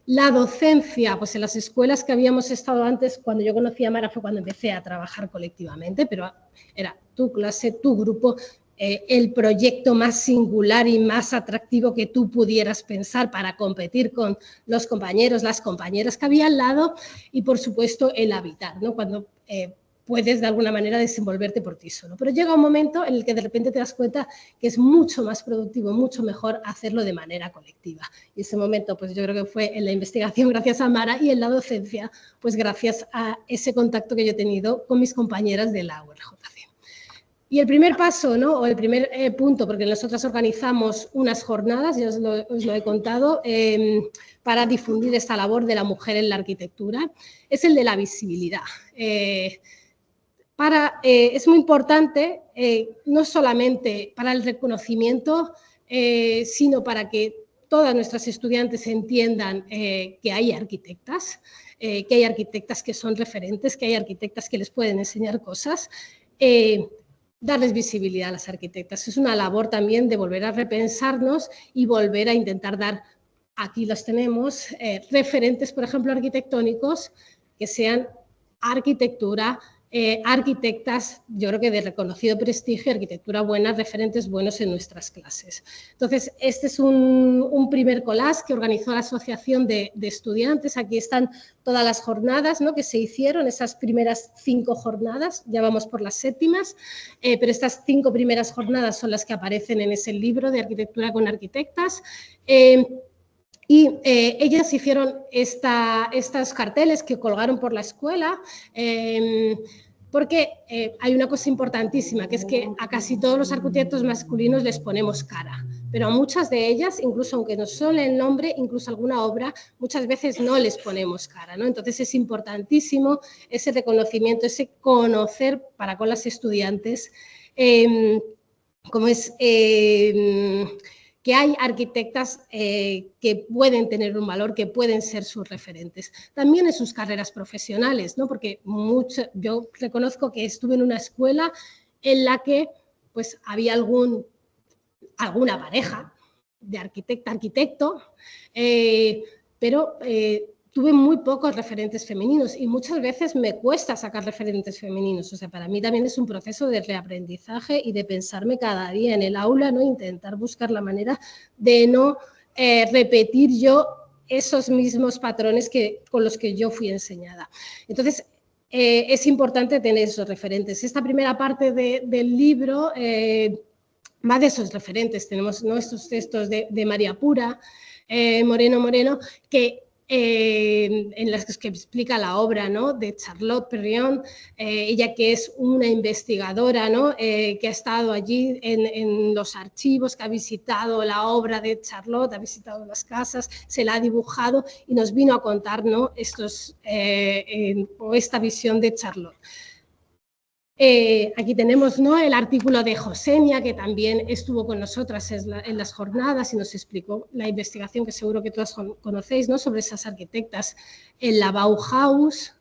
La docencia, pues en las escuelas que habíamos estado antes, cuando yo conocí a Mara fue cuando empecé a trabajar colectivamente, pero era tu clase, tu grupo, el proyecto más singular y más atractivo que tú pudieras pensar para competir con los compañeros, las compañeras que había al lado, y por supuesto el habitar, ¿no? Cuando puedes de alguna manera desenvolverte por ti solo. Pero llega un momento en el que de repente te das cuenta que es mucho más productivo, mucho mejor hacerlo de manera colectiva. Y ese momento, pues yo creo que fue en la investigación gracias a Mara, y en la docencia, pues gracias a ese contacto que yo he tenido con mis compañeras de la URJC. Y el primer paso, ¿no? O el primer punto, porque nosotras organizamos unas jornadas, ya os lo he contado, para difundir esta labor de la mujer en la arquitectura, es el de la visibilidad. Es muy importante, no solamente para el reconocimiento, sino para que todas nuestras estudiantes entiendan que hay arquitectas que son referentes, que hay arquitectas que les pueden enseñar cosas, darles visibilidad a las arquitectas. Es una labor también de volver a repensarnos y volver a intentar dar, aquí los tenemos, referentes, por ejemplo, arquitectónicos, que sean arquitectura, arquitectas, yo creo que de reconocido prestigio, arquitectura buena, referentes buenos en nuestras clases. Entonces, este es un primer collage que organizó la Asociación de Estudiantes. Aquí están todas las jornadas, ¿no?, que se hicieron, esas primeras 5 jornadas, ya vamos por las 7ª, pero estas 5 primeras jornadas son las que aparecen en ese libro de Arquitectura con Arquitectas. Y ellas hicieron estos carteles que colgaron por la escuela, porque hay una cosa importantísima, que es que a casi todos los arquitectos masculinos les ponemos cara, pero a muchas de ellas, incluso aunque nos suene el nombre, incluso alguna obra, muchas veces no les ponemos cara, ¿no? Entonces es importantísimo ese reconocimiento, ese conocer para con las estudiantes, como es... que hay arquitectas que pueden tener un valor, que pueden ser sus referentes. También en sus carreras profesionales, ¿no? Porque yo reconozco que estuve en una escuela en la que pues, había alguna pareja de arquitecto, pero tuve muy pocos referentes femeninos y muchas veces me cuesta sacar referentes femeninos. O sea, para mí también es un proceso de reaprendizaje y de pensarme cada día en el aula, ¿no? Intentar buscar la manera de no repetir yo esos mismos patrones con los que yo fui enseñada. Entonces, es importante tener esos referentes. Esta primera parte del libro va de esos referentes. Tenemos, ¿no?, estos textos de María Pura, Moreno, que... en las que explica la obra, ¿no?, de Charlotte Perriand, ella que es una investigadora, ¿no?, que ha estado allí en los archivos, que ha visitado la obra de Charlotte, ha visitado las casas, se la ha dibujado y nos vino a contar, ¿no?, esta visión de Charlotte. Aquí tenemos, ¿no?, el artículo de Josenia, que también estuvo con nosotras en las jornadas y nos explicó la investigación que seguro que todas conocéis, ¿no?, sobre esas arquitectas en la Bauhaus.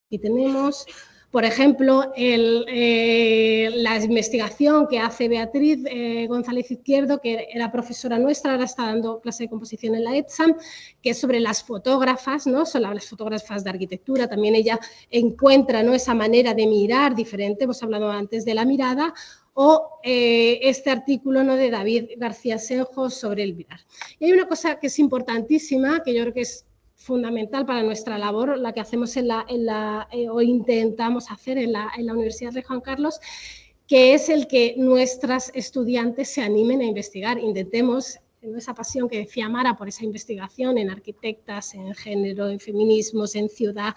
Aquí tenemos, por ejemplo, la investigación que hace Beatriz González Izquierdo, que era profesora nuestra, ahora está dando clase de composición en la ETSAM, que es sobre las fotógrafas, ¿no?, son las fotógrafas de arquitectura. También ella encuentra, ¿no?, esa manera de mirar diferente, hemos hablado antes de la mirada, o este artículo, ¿no?, de David García Senjo sobre el Vilar. Y hay una cosa que es importantísima, que yo creo que es fundamental para nuestra labor, la que hacemos o intentamos hacer en la Universidad de Juan Carlos, que es el que nuestras estudiantes se animen a investigar. Intentemos, en esa pasión que decía Mara por esa investigación en arquitectas, en género, en feminismos, en ciudad,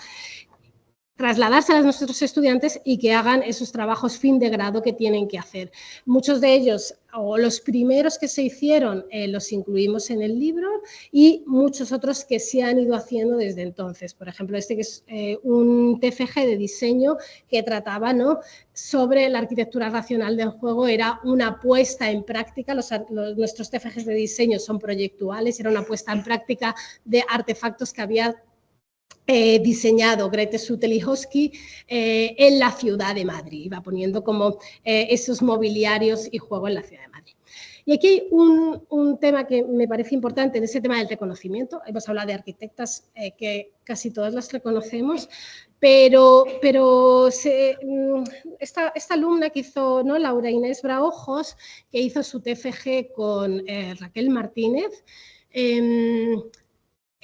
trasladarse a nuestros estudiantes y que hagan esos trabajos fin de grado que tienen que hacer. Muchos de ellos, o los primeros que se hicieron, los incluimos en el libro, y muchos otros que se han ido haciendo desde entonces. Por ejemplo, este que es un TFG de diseño que trataba, ¿no?, sobre la arquitectura racional del juego. Era una puesta en práctica, nuestros TFGs de diseño son proyectuales, era una puesta en práctica de artefactos que había diseñado Grete Sutelihowski en la ciudad de Madrid. Iba poniendo como esos mobiliarios y juego en la ciudad de Madrid. Y aquí hay un tema que me parece importante en ese tema del reconocimiento. Hemos hablado de arquitectas que casi todas las reconocemos, pero esta alumna que hizo, ¿no?, Laura Inés Braojos, que hizo su TFG con Raquel Martínez,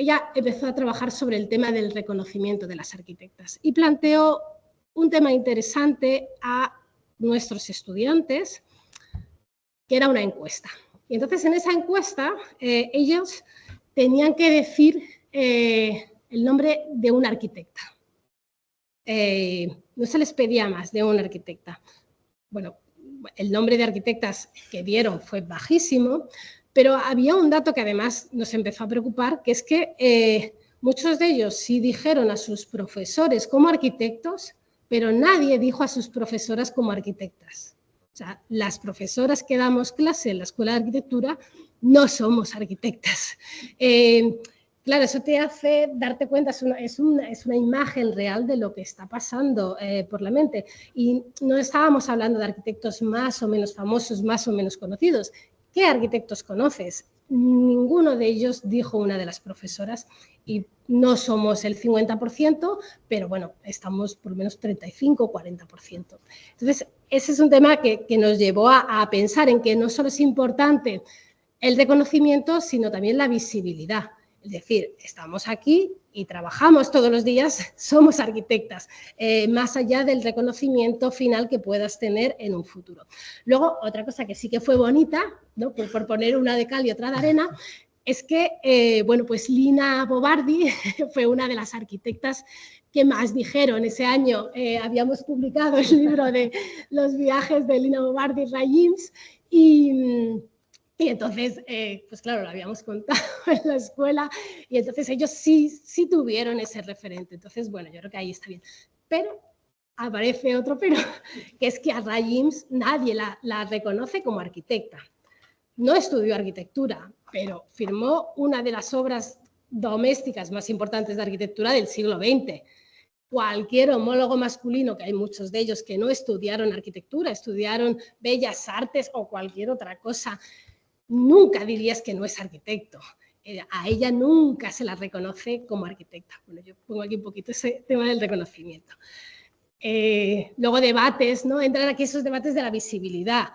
ella empezó a trabajar sobre el tema del reconocimiento de las arquitectas y planteó un tema interesante a nuestros estudiantes, que era una encuesta. Y entonces en esa encuesta ellos tenían que decir el nombre de una arquitecta. No se les pedía más de una arquitecta. Bueno, el nombre de arquitectas que dieron fue bajísimo, pero había un dato que además nos empezó a preocupar, que es que muchos de ellos sí dijeron a sus profesores como arquitectos, pero nadie dijo a sus profesoras como arquitectas. O sea, las profesoras que damos clase en la Escuela de Arquitectura no somos arquitectas. Claro, eso te hace darte cuenta, es una imagen real de lo que está pasando por la mente. Y no estábamos hablando de arquitectos más o menos famosos, más o menos conocidos. ¿Qué arquitectos conoces? Ninguno de ellos dijo una de las profesoras, y no somos el 50%, pero bueno, estamos por lo menos 35 o 40%. Entonces, ese es un tema que nos llevó a pensar en que no solo es importante el reconocimiento, sino también la visibilidad. Es decir, estamos aquí y trabajamos todos los días, somos arquitectas, más allá del reconocimiento final que puedas tener en un futuro. Luego, otra cosa que sí que fue bonita, ¿no?, por poner una de cal y otra de arena, es que, bueno, pues Lina Bobardi fue una de las arquitectas que más dijeron. Ese año habíamos publicado el libro de los viajes de Lina Bobardi Rayims y entonces, pues claro, lo habíamos contado en la escuela y entonces ellos sí tuvieron ese referente. Entonces, bueno, yo creo que ahí está bien. Pero aparece otro pero, que es que a Rayims nadie la reconoce como arquitecta. No estudió arquitectura, pero firmó una de las obras domésticas más importantes de arquitectura del siglo XX. Cualquier homólogo masculino, que hay muchos de ellos que no estudiaron arquitectura, estudiaron bellas artes o cualquier otra cosa, nunca dirías que no es arquitecto. A ella nunca se la reconoce como arquitecta. Bueno, yo pongo aquí un poquito ese tema del reconocimiento. Luego debates, ¿no? Entran aquí esos debates de la visibilidad.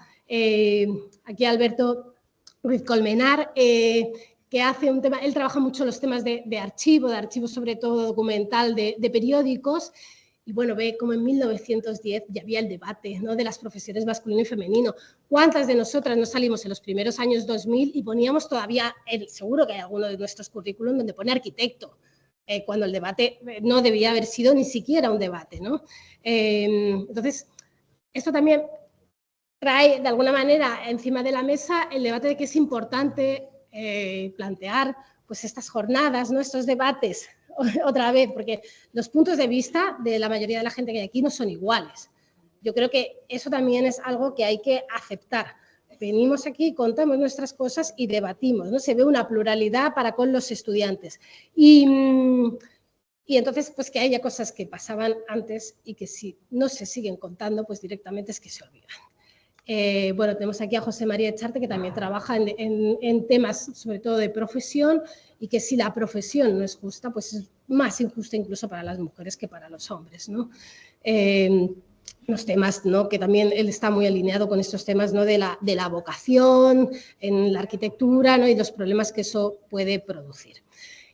Aquí Alberto Ruiz Colmenar, que hace un tema, él trabaja mucho los temas de archivo sobre todo documental, de periódicos. Y bueno, ve como en 1910 ya había el debate, ¿no?, de las profesiones masculino y femenino. ¿Cuántas de nosotras no salimos en los primeros años 2000 y poníamos todavía, seguro que hay alguno de nuestros currículum donde pone arquitecto, cuando el debate no debía haber sido ni siquiera un debate, ¿no? Entonces, esto también trae de alguna manera encima de la mesa el debate de que es importante plantear pues estas jornadas, ¿no?, estos debates otra vez, porque los puntos de vista de la mayoría de la gente que hay aquí no son iguales. Yo creo que eso también es algo que hay que aceptar. Venimos aquí, contamos nuestras cosas y debatimos, ¿no? Se ve una pluralidad para con los estudiantes. Y entonces, pues que haya cosas que pasaban antes y que si no se siguen contando, pues directamente es que se olvidan. Bueno, tenemos aquí a José María Echarte, que también trabaja en temas, sobre todo de profesión, y que si la profesión no es justa, pues es más injusta incluso para las mujeres que para los hombres, ¿no? unos temas, ¿no?, que también él está muy alineado con estos temas, ¿no?, de la vocación en la arquitectura, ¿no?, y los problemas que eso puede producir.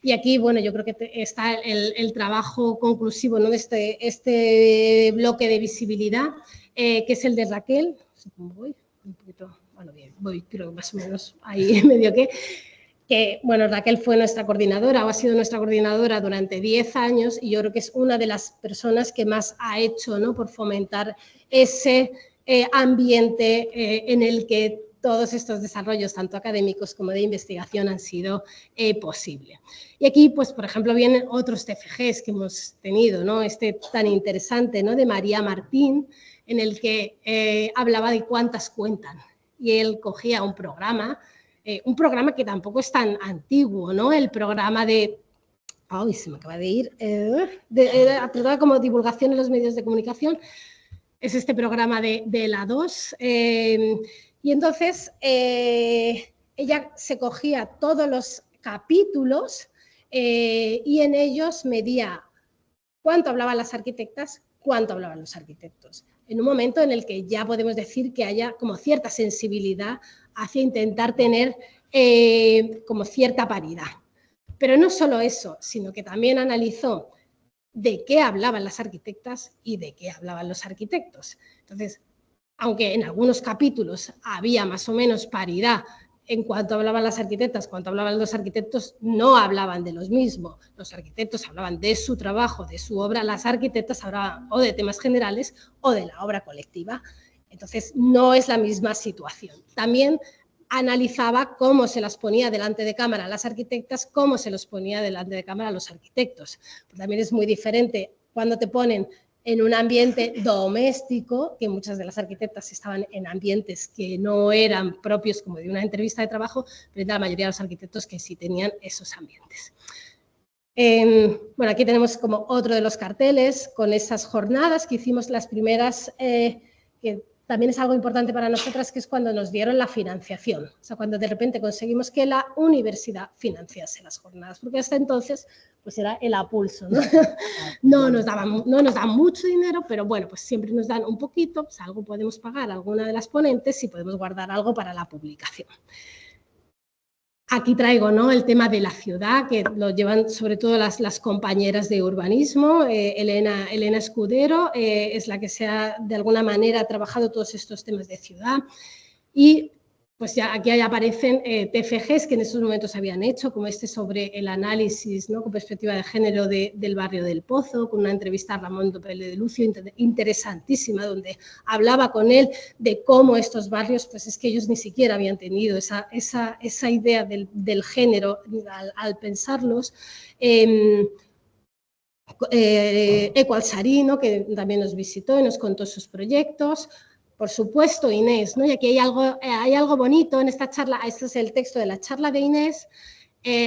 Y aquí, bueno, yo creo que está el trabajo conclusivo, ¿no?, de este bloque de visibilidad, que es el de Raquel. No sé cómo voy, un poquito, bueno, bien, voy, creo, más o menos ahí medio que, bueno, Raquel fue nuestra coordinadora o ha sido nuestra coordinadora durante 10 años y yo creo que es una de las personas que más ha hecho, ¿no?, por fomentar ese ambiente en el que todos estos desarrollos, tanto académicos como de investigación, han sido posibles. Y aquí, pues, por ejemplo, vienen otros TFGs que hemos tenido, ¿no?, este tan interesante, ¿no?, de María Martín, en el que hablaba de cuántas cuentan. Y él cogía un programa que tampoco es tan antiguo, ¿no?, el programa de... ¡Ay, se me acaba de ir! Trataba como divulgación en los medios de comunicación. Es este programa de la 2. Y entonces ella se cogía todos los capítulos y en ellos medía cuánto hablaban las arquitectas, cuánto hablaban los arquitectos. En un momento en el que ya podemos decir que haya como cierta sensibilidad hacia intentar tener como cierta paridad. Pero no solo eso, sino que también analizó de qué hablaban las arquitectas y de qué hablaban los arquitectos. Entonces, aunque en algunos capítulos había más o menos paridad en cuanto hablaban las arquitectas, cuanto hablaban los arquitectos, no hablaban de los mismos. Los arquitectos hablaban de su trabajo, de su obra, las arquitectas hablaban o de temas generales o de la obra colectiva. Entonces, no es la misma situación. También analizaba cómo se las ponía delante de cámara a las arquitectas, cómo se los ponía delante de cámara a los arquitectos. Pues también es muy diferente cuando te ponen en un ambiente doméstico, que muchas de las arquitectas estaban en ambientes que no eran propios como de una entrevista de trabajo, pero la mayoría de los arquitectos que sí tenían esos ambientes. Bueno, aquí tenemos como otro de los carteles con esas jornadas que hicimos las primeras, que también es algo importante para nosotras, que es cuando nos dieron la financiación, o sea, cuando de repente conseguimos que la universidad financiase las jornadas, porque hasta entonces pues era el a pulso, ¿no? No nos dan mucho dinero, pero bueno, pues siempre nos dan un poquito, pues algo podemos pagar a alguna de las ponentes y podemos guardar algo para la publicación. Aquí traigo, ¿no?, el tema de la ciudad, que lo llevan sobre todo las compañeras de urbanismo. Elena Escudero es la que se ha, de alguna manera, trabajado todos estos temas de ciudad. Y pues ya aquí aparecen TFGs que en esos momentos se habían hecho, como este sobre el análisis, ¿no?, con perspectiva de género del barrio del Pozo, con una entrevista a Ramón Dopele de Lucio, interesantísima, donde hablaba con él de cómo estos barrios, pues es que ellos ni siquiera habían tenido esa idea del género al pensarlos. Eco Alsarino, que también nos visitó y nos contó sus proyectos. Por supuesto, Inés, ¿no? Y aquí hay algo bonito en esta charla. Este es el texto de la charla de Inés.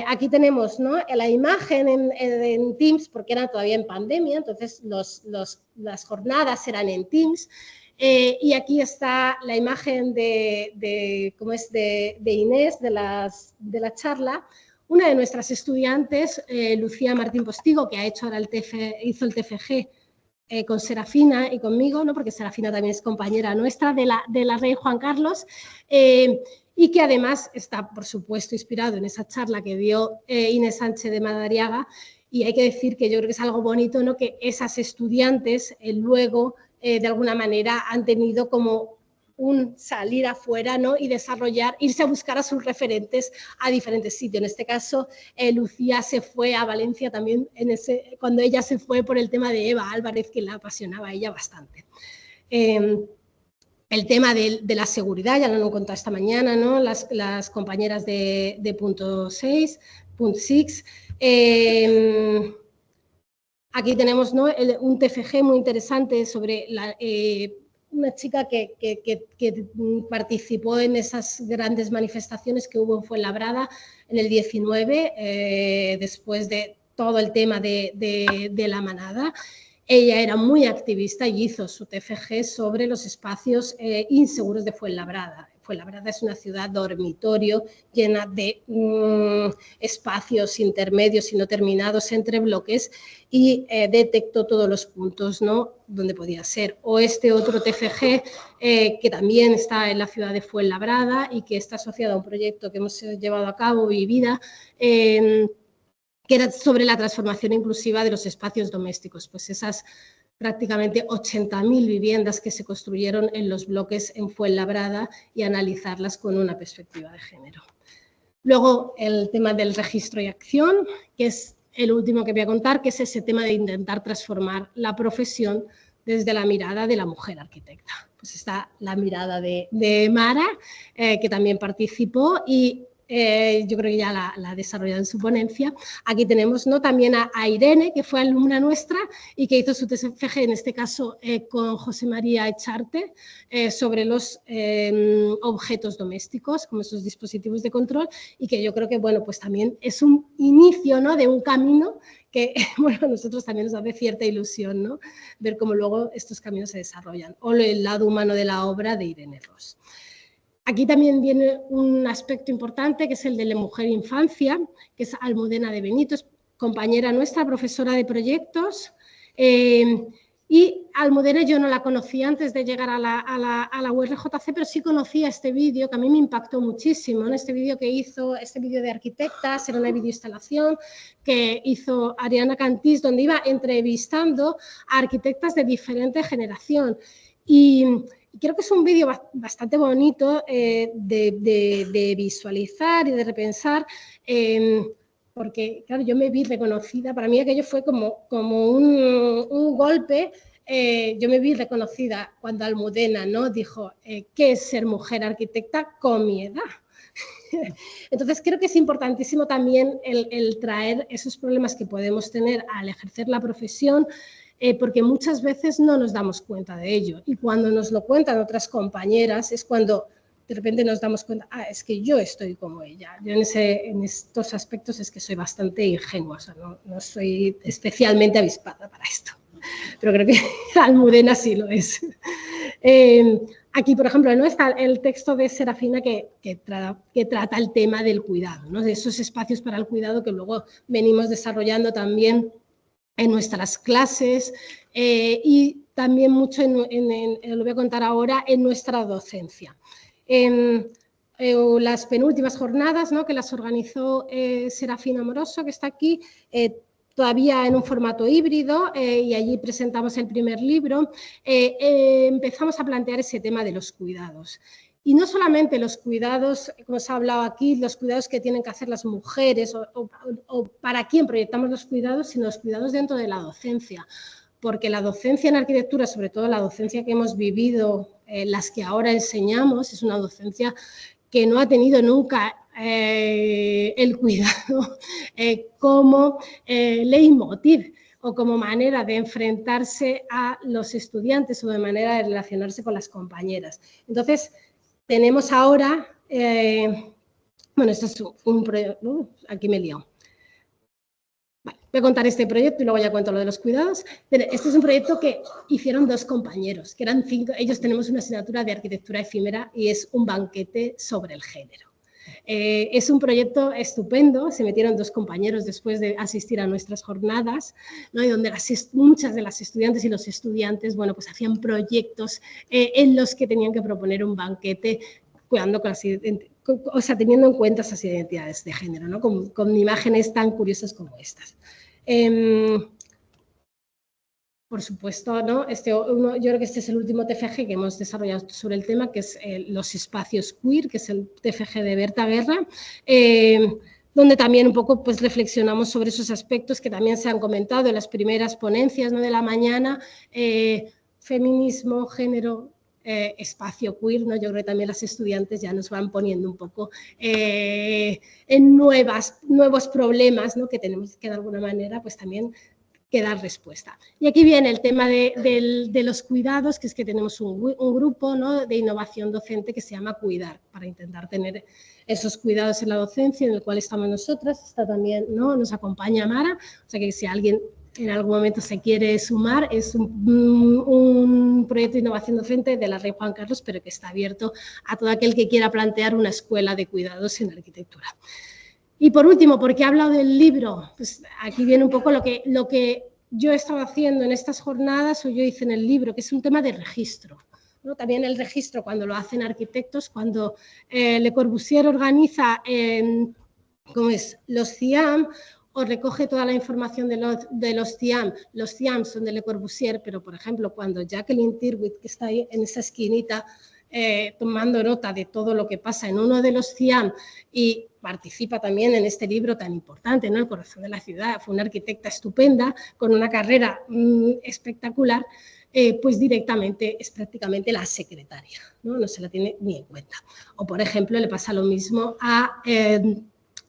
Aquí tenemos, ¿no?, la imagen en Teams, porque era todavía en pandemia, entonces las jornadas eran en Teams. Y aquí está la imagen de Inés, de la charla. Una de nuestras estudiantes, Lucía Martín Postigo, que ha hecho ahora hizo el TFG, con Serafina y conmigo, ¿no?, porque Serafina también es compañera nuestra de la Rey Juan Carlos, y que además está, por supuesto, inspirado en esa charla que dio Inés Sánchez de Madariaga. Y hay que decir que yo creo que es algo bonito, ¿no?, que esas estudiantes luego, de alguna manera, han tenido como un salir afuera, ¿no?, y irse a buscar a sus referentes a diferentes sitios. En este caso, Lucía se fue a Valencia también cuando ella se fue por el tema de Eva Álvarez, que la apasionaba a ella bastante. El tema de la seguridad, ya lo han contado esta mañana, ¿no?, las compañeras de punto 6. Aquí tenemos, ¿no?, un TFG muy interesante sobre una chica que participó en esas grandes manifestaciones que hubo en Fuenlabrada en el 19, después de todo el tema de la manada. Ella era muy activista y hizo su TFG sobre los espacios inseguros de Fuenlabrada. Fuenlabrada es una ciudad dormitorio llena de espacios intermedios y no terminados entre bloques, y detectó todos los puntos, ¿no?, donde podía ser. O este otro TFG que también está en la ciudad de Fuenlabrada y que está asociado a un proyecto que hemos llevado a cabo, Vivida, que era sobre la transformación inclusiva de los espacios domésticos. Pues esas prácticamente 80.000 viviendas que se construyeron en los bloques en Fuenlabrada y analizarlas con una perspectiva de género. Luego, el tema del registro y acción, que es el último que voy a contar, que es ese tema de intentar transformar la profesión desde la mirada de la mujer arquitecta. Pues está la mirada de Mara, que también participó, y yo creo que ya la ha desarrollado en su ponencia. Aquí tenemos, ¿no?, también a Irene, que fue alumna nuestra y que hizo su TFG, en este caso con José María Echarte, sobre los objetos domésticos, como esos dispositivos de control, y que yo creo que, bueno, pues también es un inicio, ¿no?, de un camino que, bueno, a nosotros también nos hace cierta ilusión, ¿no?, ver cómo luego estos caminos se desarrollan. O el lado humano de la obra de Irene Ross. Aquí también viene un aspecto importante, que es el de la mujer infancia, que es Almudena de Benito, es compañera nuestra, profesora de proyectos. Y Almudena yo no la conocía antes de llegar a la URJC, pero sí conocía este vídeo, que a mí me impactó muchísimo, ¿no? Este vídeo que hizo, este vídeo de arquitectas, era una videoinstalación que hizo Ariana Cantís, donde iba entrevistando a arquitectas de diferente generación. Y creo que es un vídeo bastante bonito de visualizar y de repensar, porque, claro, yo me vi reconocida. Para mí aquello fue como un golpe. Yo me vi reconocida cuando Almudena, ¿no?, dijo ¿qué es ser mujer arquitecta con mi edad? Entonces, creo que es importantísimo también el traer esos problemas que podemos tener al ejercer la profesión, porque muchas veces no nos damos cuenta de ello, y cuando nos lo cuentan otras compañeras es cuando de repente nos damos cuenta, es que yo estoy como ella. Yo en estos aspectos es que soy bastante ingenua, o sea, no soy especialmente avispada para esto, pero creo que Almudena sí lo es. Aquí, por ejemplo, ¿no?, está el texto de Serafina que trata el tema del cuidado, ¿no?, de esos espacios para el cuidado que luego venimos desarrollando también en nuestras clases, y también mucho, lo voy a contar ahora, en nuestra docencia. Las penúltimas jornadas, ¿no?, que las organizó Serafina Amoroso, que está aquí, todavía en un formato híbrido, y allí presentamos el primer libro, empezamos a plantear ese tema de los cuidados. Y no solamente los cuidados, como se ha hablado aquí, los cuidados que tienen que hacer las mujeres o para quién proyectamos los cuidados, sino los cuidados dentro de la docencia. Porque la docencia en arquitectura, sobre todo la docencia que hemos vivido, las que ahora enseñamos, es una docencia que no ha tenido nunca el cuidado como leitmotiv o como manera de enfrentarse a los estudiantes o de manera de relacionarse con las compañeras. Entonces, tenemos ahora, bueno, esto es un proyecto, aquí me he liado. Vale, voy a contar este proyecto y luego ya cuento lo de los cuidados. Pero este es un proyecto que hicieron 2 compañeros, que eran 5, ellos tenemos una asignatura de arquitectura efímera y es un banquete sobre el género. Es un proyecto estupendo, se metieron 2 compañeros después de asistir a nuestras jornadas, ¿no?, y donde muchas de las estudiantes y los estudiantes, bueno, pues hacían proyectos en los que tenían que proponer un banquete cuidando teniendo en cuenta esas identidades de género, ¿no?, con imágenes tan curiosas como estas. Por supuesto, ¿no?, yo creo que este es el último TFG que hemos desarrollado sobre el tema, que es los espacios queer, que es el TFG de Berta Guerra, donde también un poco pues, reflexionamos sobre esos aspectos que también se han comentado en las primeras ponencias, ¿no?, de la mañana, feminismo, género, espacio queer, ¿no? Yo creo que también las estudiantes ya nos van poniendo un poco en nuevos problemas, ¿no?, que tenemos que de alguna manera pues también que dar respuesta. Y aquí viene el tema de los cuidados, que es que tenemos un grupo, ¿no?, de innovación docente que se llama Cuidar, para intentar tener esos cuidados en la docencia, en el cual estamos nosotras, está también, ¿no?, nos acompaña Mara, o sea que si alguien en algún momento se quiere sumar, es un proyecto de innovación docente de la Rey Juan Carlos, pero que está abierto a todo aquel que quiera plantear una escuela de cuidados en arquitectura. Y por último, ¿por qué he hablado del libro? Pues aquí viene un poco lo que yo he estado haciendo en estas jornadas o yo hice en el libro, que es un tema de registro, ¿no? También el registro cuando lo hacen arquitectos, cuando Le Corbusier organiza los CIAM o recoge toda la información de los CIAM. Los CIAM son de Le Corbusier, pero por ejemplo cuando Jacqueline Tirwit, que está ahí en esa esquinita, tomando nota de todo lo que pasa en uno de los CIAM y participa también en este libro tan importante, ¿no? El corazón de la ciudad, fue una arquitecta estupenda, con una carrera espectacular, pues directamente es prácticamente la secretaria, ¿no? No se la tiene ni en cuenta. O, por ejemplo, le pasa lo mismo a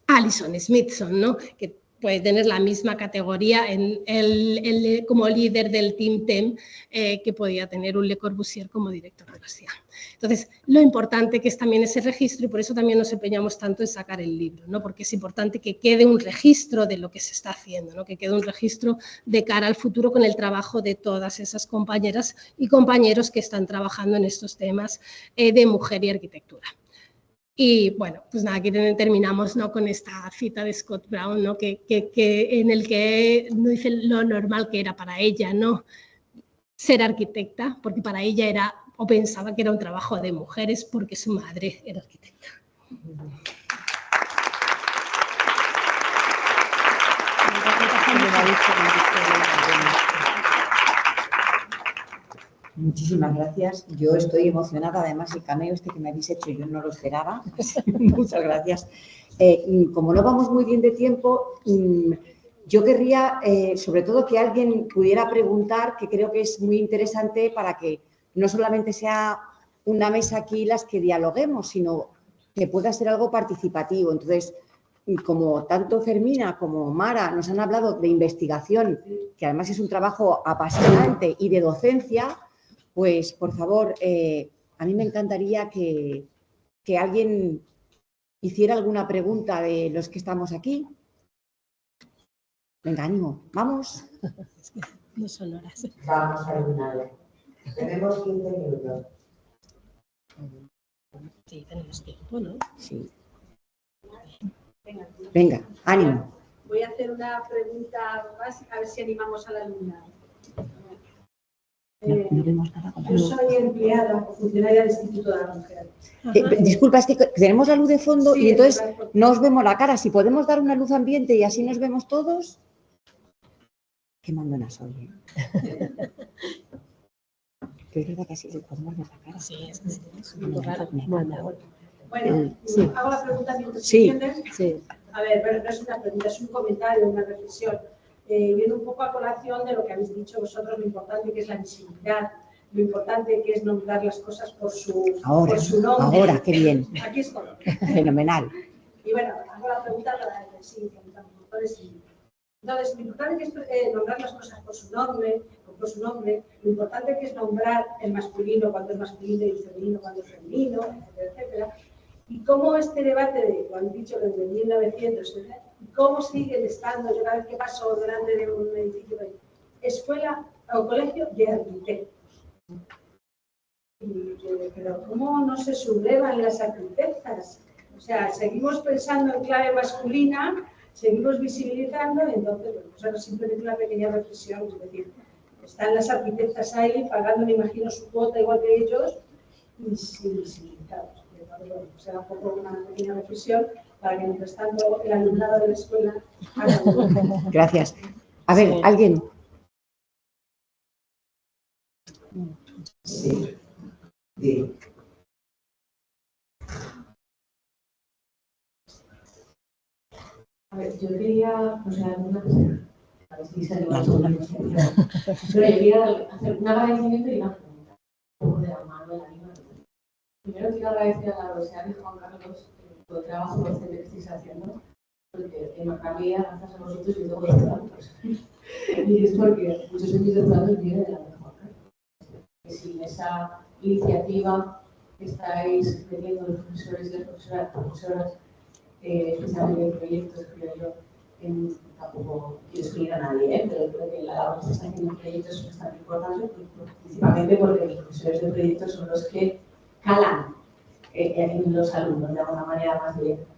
Alison Smithson, ¿no? Que puede tener la misma categoría como líder del Team TEM que podía tener un Le Corbusier como director de la CIA. Entonces, lo importante que es también ese registro, y por eso también nos empeñamos tanto en sacar el libro, ¿no? Porque es importante que quede un registro de lo que se está haciendo, ¿no? Que quede un registro de cara al futuro con el trabajo de todas esas compañeras y compañeros que están trabajando en estos temas de mujer y arquitectura. Y bueno, pues nada, aquí terminamos, ¿no? Con esta cita de Scott Brown, ¿no? En el que no dice lo normal que era para ella, ¿no? Ser arquitecta, porque para ella era, o pensaba que era un trabajo de mujeres porque su madre era arquitecta. Muchísimas gracias. Yo estoy emocionada, además el cameo que me habéis hecho yo no lo esperaba. Muchas gracias. Como no vamos muy bien de tiempo, yo querría sobre todo que alguien pudiera preguntar, que creo que es muy interesante para que no solamente sea una mesa aquí las que dialoguemos, sino que pueda ser algo participativo. Entonces, como tanto Fermina como Mara nos han hablado de investigación, que además es un trabajo apasionante, y de docencia, pues, por favor, a mí me encantaría que alguien hiciera alguna pregunta de los que estamos aquí. Venga, ánimo, vamos. No son horas. Vamos a terminar. Tenemos 15 minutos. Sí, tenemos tiempo, ¿no? Sí. Venga, ánimo. Voy a hacer una pregunta básica, a ver si animamos a la alumna. No vemos nada con la Yo luz. soy empleada o funcionaria del Instituto de la Mujer. Disculpa, es que tenemos la luz de fondo Sí, y entonces exacto. no os vemos la cara. Si podemos dar una luz ambiente y así nos vemos todos. Qué mandona soy. Que es verdad que así podemos ver la cara. Sí, es un poco raro. Bueno, Sí. hago la pregunta mientras Sí, entienden. sí. A ver, bueno, no es una pregunta, es un comentario, una reflexión. Viene un poco a colación de lo que habéis dicho vosotros, lo importante que es la visibilidad, lo importante que es nombrar las cosas por su nombre. Ahora, qué bien. Aquí estoy. Fenomenal. Y bueno, hago la pregunta para sí, entonces, lo importante que es nombrar las cosas por su nombre, lo importante que es nombrar el masculino cuando es masculino y el femenino cuando es femenino, etcétera, etcétera. Y cómo este debate de, lo han dicho desde 1900, cómo siguen estando, yo cada vez que paso delante de un edificio de escuela o colegio de arquitectos. Pero ¿cómo no se sublevan las arquitectas? O sea, seguimos pensando en clave masculina, seguimos visibilizando, y entonces, bueno, pues ahora simplemente una pequeña reflexión, es decir, están las arquitectas ahí pagando, me imagino, su cuota igual que ellos, y sin visibilizados. Bueno, será un poco una pequeña reflexión para que, mientras tanto, el alumnado de la escuela haga algo. Gracias. A ver, Sí. ¿alguien? Sí. Sí. A ver, yo quería, o sea, a ver si se anima pero yo quería hacer un agradecimiento y una pregunta, un poco de la mano de la misma. Primero quiero agradecer a la Universidad de Juan Carlos todo el trabajo docente que estáis haciendo, porque en Maccabi, gracias a vosotros, yo tengo doctorados. Y es porque muchos de mis doctorados vienen de la de Juan Carlos. Y sin esa iniciativa que estáis teniendo los profesores y las profesoras, especialmente en proyectos, creo yo, Tampoco quiero excluir a nadie, pero creo que la labor que se está haciendo en proyectos es bastante importante, principalmente porque los profesores de proyectos son los que calan en los alumnos de alguna manera más directa.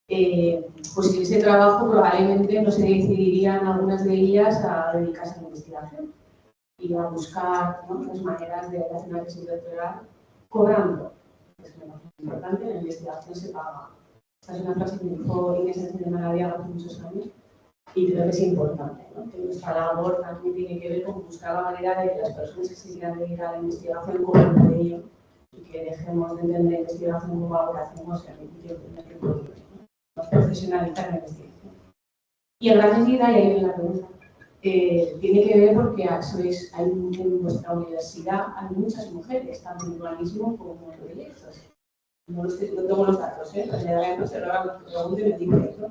Pues en ese trabajo probablemente no se decidirían algunas de ellas a dedicarse a la investigación y a buscar, ¿no?, las maneras de hacer una tesis doctoral cobrando. Es lo importante, la investigación se paga. Esta es una frase que me dijo Inés de Maravilla hace muchos años y creo que es importante, ¿no?, que nuestra labor también tiene que ver con buscar la manera de que las personas que se quieran dedicar a la investigación cobren por ello y que dejemos de entender la investigación como algo que hacemos en el tiempo libre. Profesionalizar la investigación. Y el gran medida, y ahí viene la pregunta, tiene que ver porque hay en vuestra universidad hay muchas mujeres, tanto en urbanismo como en proyectos. No tengo los datos, pero no se lo pregunto y me digo eso.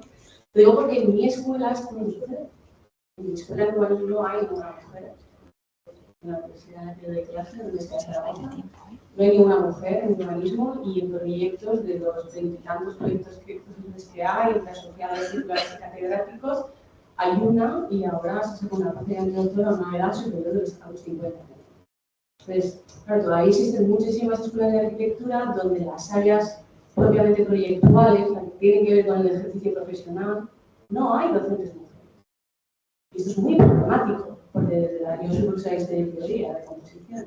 Lo digo porque en mi escuela esto no sucede. En mi escuela en urbanismo no hay ninguna mujer. En la universidad en la que doy clase, donde está trabajando, no hay ninguna mujer en urbanismo y en proyectos de los veintitantos proyectos que hay, entre asociados, titulares y catedráticos, hay una y ahora se hace una parte de doctora a una edad superior de los 50 años. Entonces, claro, todavía existen muchísimas escuelas de arquitectura donde las áreas propiamente proyectuales, las que tienen que ver con el ejercicio profesional, no hay docentes mujeres. Y esto es muy problemático, porque yo soy profesora de historia y teoría, de composición.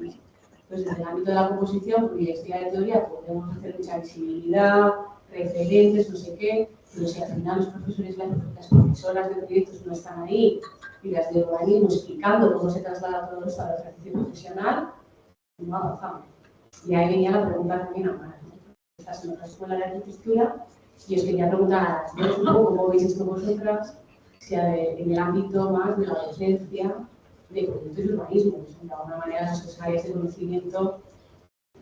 Entonces, en el ámbito de la composición, porque en historia de teoría podemos hacer mucha visibilidad, referentes, no sé qué, pero si al final los profesores, las profesoras de proyectos no están ahí y las de urbanismo explicando cómo se traslada todo esto al ejercicio profesional, no avanzamos. Y ahí venía la pregunta también a Mara, ¿no? Estás en otra escuela de arquitectura y os quería preguntar a las dos, ¿cómo veis esto vosotras? Si en el ámbito más de la docencia, de proyectos y urbanismo, pues, de alguna manera las áreas de conocimiento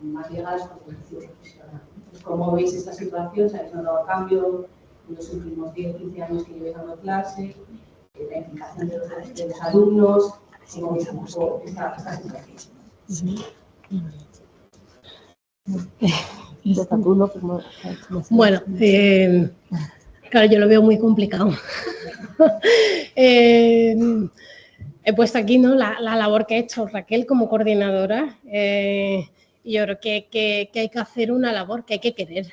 más ligadas con el ejercicio profesional. Entonces, ¿cómo veis esta situación? ¿Sabéis notado cambio en los últimos 10, 15 años que llevéis dando clase? La implicación de los alumnos, ¿cómo veis un poco esta situación? Bueno, claro, yo lo veo muy complicado. He puesto aquí, ¿no?, la labor que ha hecho Raquel como coordinadora. Y yo creo que hay que hacer una labor que hay que querer.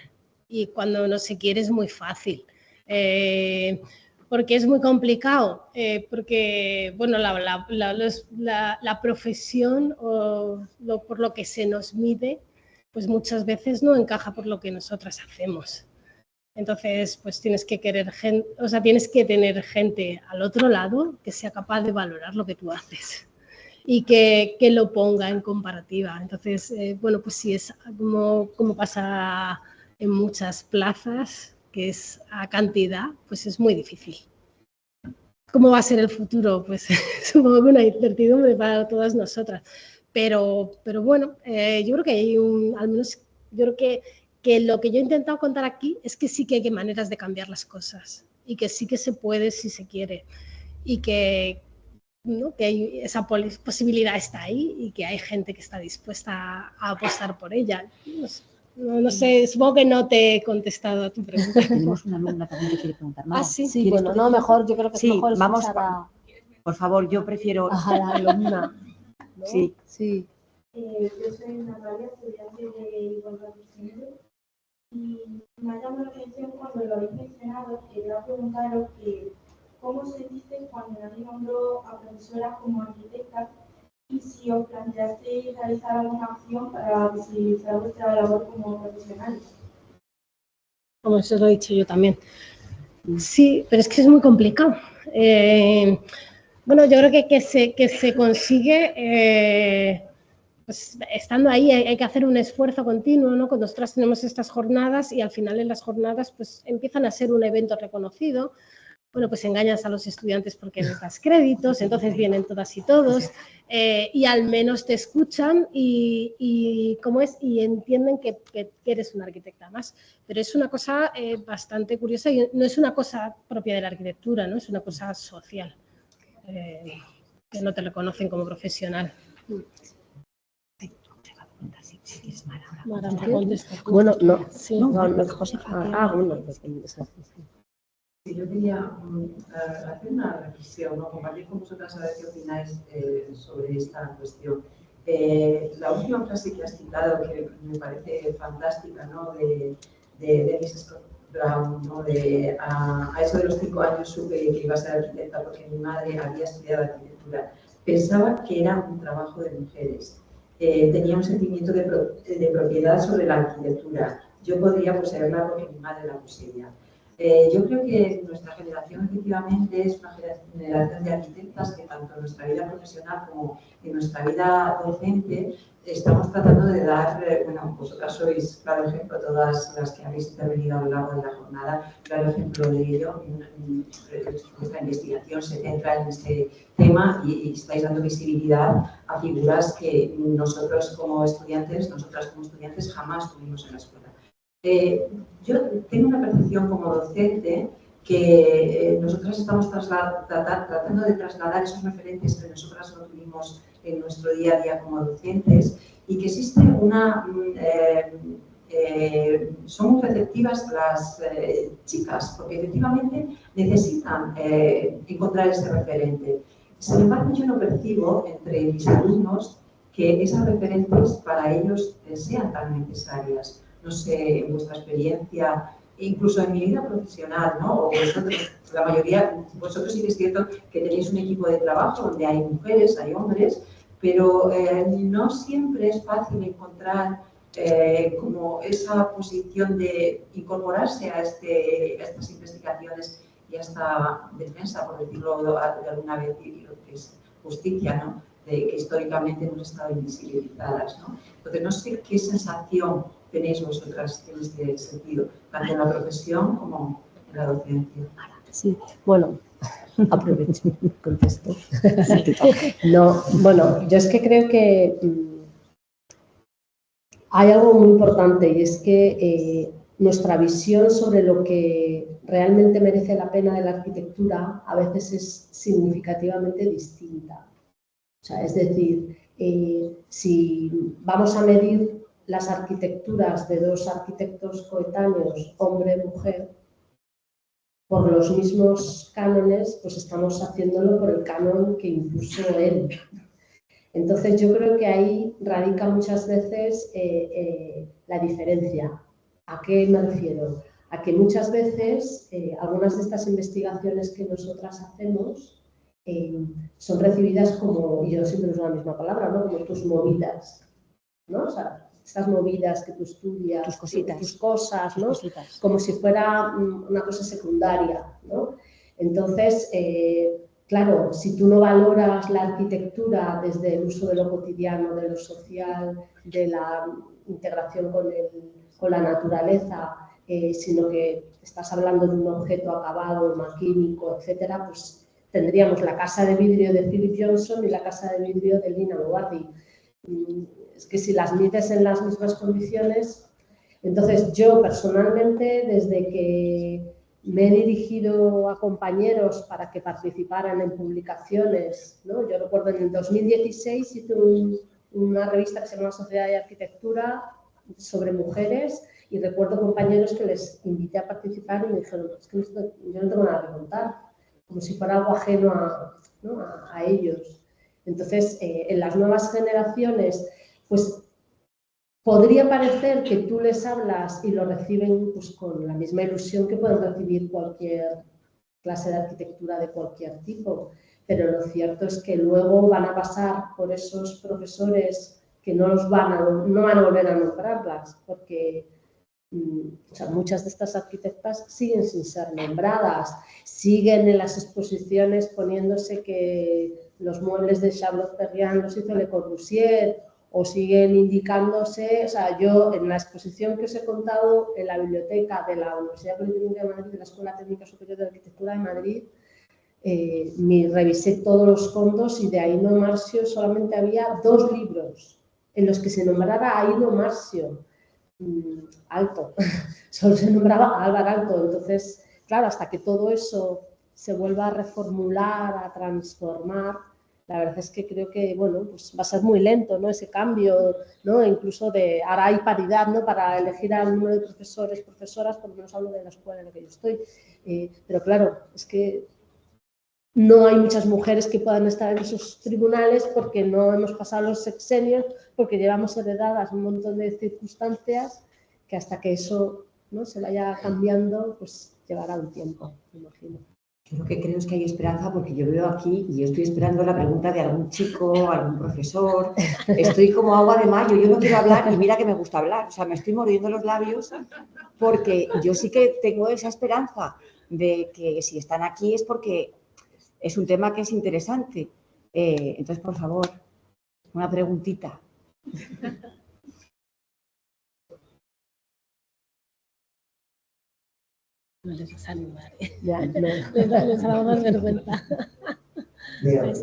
Y cuando no se quiere es muy fácil. Porque es muy complicado. Porque, bueno, la profesión o por lo que se nos mide, pues muchas veces no encaja por lo que nosotras hacemos. Entonces, pues tienes que querer gente, o sea, tienes que tener gente al otro lado que sea capaz de valorar lo que tú haces y que lo ponga en comparativa. Entonces, bueno, pues si es como pasa en muchas plazas, que es a cantidad, pues es muy difícil. ¿Cómo va a ser el futuro? Pues supongo que una incertidumbre para todas nosotras. Pero bueno, yo creo que hay al menos, yo creo que lo que yo he intentado contar aquí es que sí que hay maneras de cambiar las cosas y que sí que se puede si se quiere y que, ¿no?, que hay esa posibilidad está ahí y que hay gente que está dispuesta a apostar por ella. No sé, supongo que no te he contestado a tu pregunta. Tenemos una alumna también que quiere preguntar. Ah, sí. Sí, bueno, no, mejor, yo creo que es mejor vamos, escuchar por favor, yo prefiero... a la alumna, ¿no? Sí. Sí. Yo soy Natalia, estudiante de Igualdad de Género, y me ha llamado la atención cuando lo habéis mencionado. Quería preguntaros cómo se dice cuando nadie nombró a profesoras como arquitectas y si os planteasteis realizar alguna acción para visibilizar vuestra labor como profesionales. Como eso lo he dicho yo también. Sí, pero es que es muy complicado. Bueno, yo creo que se consigue... pues estando ahí hay que hacer un esfuerzo continuo, ¿no? Cuando nosotras tenemos estas jornadas y al final en las jornadas pues empiezan a ser un evento reconocido, bueno, pues engañas a los estudiantes porque les das créditos, entonces vienen todas y todos y al menos te escuchan y ¿cómo es? Y entienden que eres una arquitecta más. Pero es una cosa bastante curiosa y no es una cosa propia de la arquitectura, ¿no? Es una cosa social, que no te reconocen como profesional. Bueno, no. Sí. No, Josefa. Bueno. Sí, yo quería hacer una reflexión, ¿no? Compartir con vosotras a ver qué opináis sobre esta cuestión. La última frase que has citado, que me parece fantástica, ¿no? de Mrs. Brown, ¿no? A eso de los 5 años supe que iba a ser arquitecta porque mi madre había estudiado arquitectura. Pensaba que era un trabajo de mujeres. Tenía un sentimiento de propiedad sobre la arquitectura. Yo podría poseerla porque mi madre la poseía. Yo creo que nuestra generación efectivamente es una generación de arquitectas que tanto en nuestra vida profesional como en nuestra vida docente estamos tratando de dar, bueno, vosotras sois claro ejemplo, todas las que habéis intervenido a lo largo de la jornada, claro ejemplo de ello. Vuestra investigación se centra en este tema y estáis dando visibilidad a figuras que nosotros como estudiantes, nosotras como estudiantes jamás tuvimos en la escuela. Yo tengo una percepción como docente que nosotras estamos tratando de trasladar esos referentes que nosotras no tuvimos en nuestro día a día como docentes y que existe una... son muy receptivas las chicas porque efectivamente necesitan encontrar ese referente. Sin embargo, yo no percibo entre mis alumnos que esas referentes para ellos sean tan necesarias. No sé, en vuestra experiencia, incluso en mi vida profesional, ¿no? O vosotros, la mayoría, vosotros sí que es cierto que tenéis un equipo de trabajo donde hay mujeres, hay hombres, pero no siempre es fácil encontrar como esa posición de incorporarse a estas investigaciones y a esta defensa, por decirlo de alguna vez, y lo que es justicia, ¿no? De que históricamente hemos estado invisibilizadas, ¿no? Entonces, no sé qué sensación tenéis vosotras en este sentido, tanto en la profesión como en la docencia. Sí, bueno, aprovecho, contesto. No, bueno, yo es que creo que hay algo muy importante y es que nuestra visión sobre lo que realmente merece la pena de la arquitectura a veces es significativamente distinta. O sea, es decir, si vamos a medir las arquitecturas de dos arquitectos coetáneos, hombre y mujer, por los mismos cánones, pues estamos haciéndolo por el canon que impuso él. Entonces, yo creo que ahí radica muchas veces la diferencia. ¿A qué me refiero? A que muchas veces algunas de estas investigaciones que nosotras hacemos son recibidas como, y yo siempre uso la misma palabra, ¿no? Como tus movidas, ¿no? O sea, estas movidas que tú estudias, tus cositas, tus cosas, ¿no? Tus cositas. Como si fuera una cosa secundaria, ¿no? Entonces, claro, si tú no valoras la arquitectura desde el uso de lo cotidiano, de lo social, de la integración con la naturaleza, sino que estás hablando de un objeto acabado, maquímico, etcétera, pues tendríamos la casa de vidrio de Philip Johnson y la casa de vidrio de Lina Mobardi. Es que si las mides en las mismas condiciones, entonces yo personalmente, desde que me he dirigido a compañeros para que participaran en publicaciones, ¿no? Yo recuerdo en el 2016 hice una revista que se llama Sociedad de Arquitectura sobre mujeres y recuerdo compañeros que les invité a participar y me dijeron, es que yo no tengo nada que contar, como si fuera algo ajeno a ellos. Entonces, en las nuevas generaciones, pues podría parecer que tú les hablas y lo reciben pues, con la misma ilusión que pueden recibir cualquier clase de arquitectura de cualquier tipo, pero lo cierto es que luego van a pasar por esos profesores que no van a volver a nombrarlas, porque o sea, muchas de estas arquitectas siguen sin ser nombradas, siguen en las exposiciones poniéndose que los muebles de Chabrol-Perriand los hizo Le Corbusier, o siguen indicándose, o sea, yo en la exposición que os he contado en la biblioteca de la Universidad Politécnica de Madrid, de la Escuela Técnica Superior de Arquitectura de Madrid, revisé todos los fondos y de Aíno Marcio solamente había 2 libros en los que se nombrara a Aíno Marcio, Alto, solo se nombraba a Álvar Alto. Entonces, claro, hasta que todo eso se vuelva a reformular, a transformar, la verdad es que creo que, bueno, pues va a ser muy lento, ¿no? Ese cambio, ¿no? Incluso ahora hay paridad, ¿no? Para elegir al número de profesores, profesoras, por lo menos hablo de la escuela en la que yo estoy. Pero claro, es que no hay muchas mujeres que puedan estar en esos tribunales porque no hemos pasado los sexenios, porque llevamos heredadas un montón de circunstancias que hasta que eso, ¿no? se vaya cambiando, pues llevará un tiempo, me imagino. Yo lo que creo es que hay esperanza porque yo veo aquí y yo estoy esperando la pregunta de algún chico, algún profesor. Estoy como agua de mayo, yo no quiero hablar y mira que me gusta hablar. O sea, me estoy mordiendo los labios porque yo sí que tengo esa esperanza de que si están aquí es porque es un tema que es interesante. Entonces, por favor, una preguntita. No les vas a animar, Ya, no. les va a dar vergüenza. Dígame.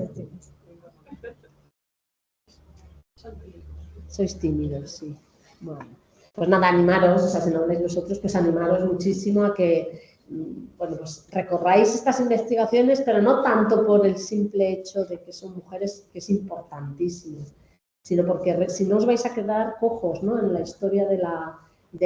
Sois tímidos, sí. Bueno, pues nada, animaros, o sea, si no habláis vosotros, pues animaros muchísimo a que, bueno, pues recorráis estas investigaciones, pero no tanto por el simple hecho de que son mujeres, que es importantísimo, sino porque si no os vais a quedar cojos, ¿no? En la historia de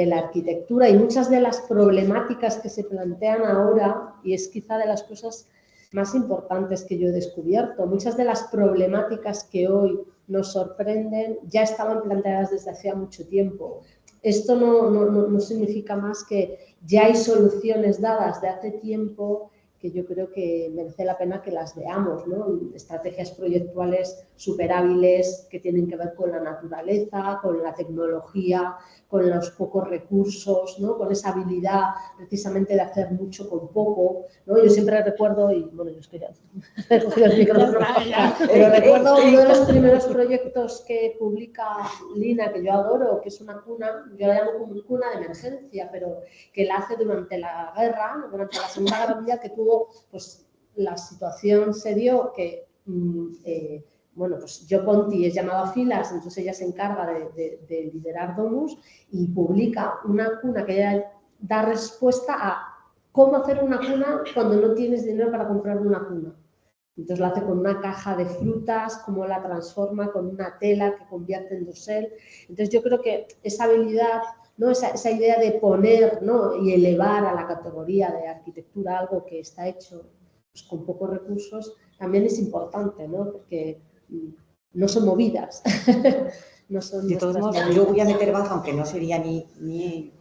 la arquitectura y muchas de las problemáticas que se plantean ahora, y es quizá de las cosas más importantes que yo he descubierto, muchas de las problemáticas que hoy nos sorprenden ya estaban planteadas desde hacía mucho tiempo. Esto no significa más que ya hay soluciones dadas de hace tiempo que yo creo que merece la pena que las veamos, ¿no? Estrategias proyectuales súper hábiles que tienen que ver con la naturaleza, con la tecnología, con los pocos recursos, ¿no? Con esa habilidad precisamente de hacer mucho con poco, ¿no? Yo siempre recuerdo, y bueno, yo estoy he cogido el micrófono, pero recuerdo uno de los primeros proyectos que publica Lina, que yo adoro, que es una cuna, yo la llamo como cuna de emergencia, pero que la hace durante la guerra, durante la Segunda Guerra Mundial, que tuvo, pues la situación se dio que bueno, pues Jo Ponti es llamado a filas, entonces ella se encarga de liderar Domus y publica una cuna que ella da respuesta a cómo hacer una cuna cuando no tienes dinero para comprar una cuna. Entonces la hace con una caja de frutas, cómo la transforma con una tela que convierte en dosel. Entonces yo creo que esa habilidad, ¿no? Esa idea de poner, ¿no? Y elevar a la categoría de arquitectura algo que está hecho pues, con pocos recursos, también es importante, ¿no? Porque no son movidas. No son de todos modos, movidas. yo voy a meter baza, aunque no sería ni...